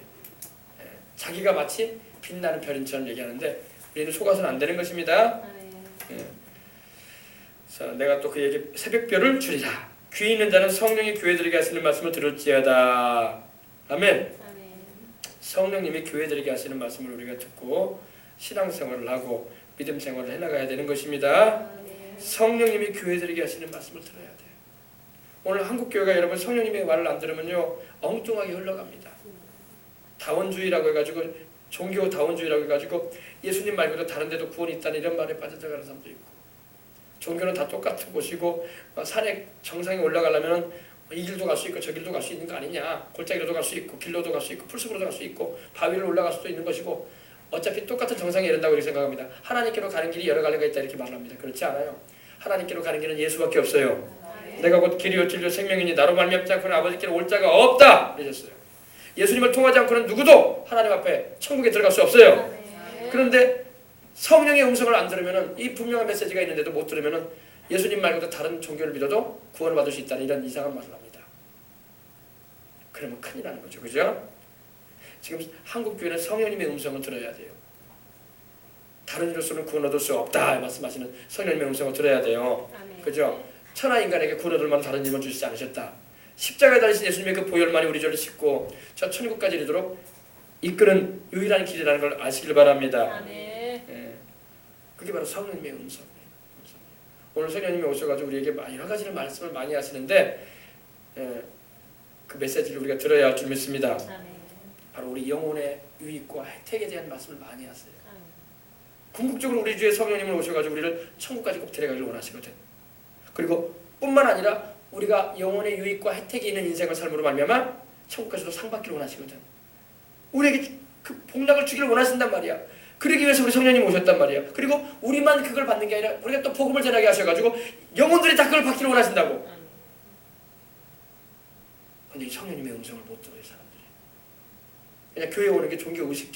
자기가 마치 빛나는 별인처럼 얘기하는데 우리는 속아서는 안 되는 것입니다. 그래서 내가 또 그에게 새벽별을 주리라. 귀 있는 자는 성령이 교회들에게 하시는 말씀을 들을지어다. 아멘. 성령님이 교회들에게 하시는 말씀을 우리가 듣고 신앙생활을 하고 믿음 생활을 해나가야 되는 것입니다. 성령님이 교회들에게 하시는 말씀을 들어야 돼요. 오늘 한국교회가 여러분 성령님의 말을 안 들으면요 엉뚱하게 흘러갑니다. 다원주의라고 해가지고 종교 다원주의라고 해가지고 예수님 말고도 다른 데도 구원이 있다는 이런 말에 빠져들어가는 사람도 있고 종교는 다 똑같은 곳이고 산에 정상에 올라가려면 이 길도 갈 수 있고 저 길도 갈 수 있는 거 아니냐. 골짜기로도 갈 수 있고 길로도 갈 수 있고 풀숲으로도 갈 수 있고 바위로 올라갈 수도 있는 것이고 어차피 똑같은 정상에 이른다고 이렇게 생각합니다. 하나님께로 가는 길이 여러 갈래가 있다 이렇게 말합니다. 그렇지 않아요. 하나님께로 가는 길은 예수밖에 없어요. 내가 곧 길이요 진리요 생명이니 나로 말미암지 않고는 아버지께로 올 자가 없다 그러셨어요. 예수님을 통하지 않고는 누구도 하나님 앞에 천국에 들어갈 수 없어요. 그런데 성령의 음성을 안 들으면은 이 분명한 메시지가 있는데도 못 들으면은 예수님 말고도 다른 종교를 믿어도 구원을 받을 수 있다는 이런 이상한 말을 합니다. 그러면 큰일 나는 거죠. 그죠? 지금 한국 교회는 성령님의 음성을 들어야 돼요. 다른 이로서는 구원 얻을 수 없다 말씀하시는 성령님의 음성을 들어야 돼요. 그죠? 천하 인간에게 구원 얻을 만한 다른 힘을 주시지 않으셨다. 십자가에 달리신 예수님의 그 보혈만이 우리 죄를 씻고 저 천국까지 이르도록 이끄는 유일한 길이라는 걸 아시길 바랍니다. 그게 바로 성령님의 음성이에요. 오늘 성령님이 오셔가지고 우리에게 여러 가지 말씀을 많이 하시는데 그 메시지를 우리가 들어야 할 줄 믿습니다. 바로 우리 영혼의 유익과 혜택에 대한 말씀을 많이 하세요. 궁극적으로 우리 주의 성령님을 오셔가지고 우리를 천국까지 꼭 데려가기를 원하시거든. 그리고 뿐만 아니라 우리가 영혼의 유익과 혜택이 있는 인생을 삶으로 말미암아 천국까지도 상 받기를 원하시거든. 우리에게 그 복락을 주기를 원하신단 말이야. 그러기 위해서 우리 성령님이 오셨단 말이야. 그리고 우리만 그걸 받는 게 아니라 우리가 또 복음을 전하게 하셔가지고 영혼들이 다 그걸 받기를 원하신다고. 근데 이 성령님의 음성을 못 들어요 사람들이. 그냥 교회 오는 게 종교 의식적.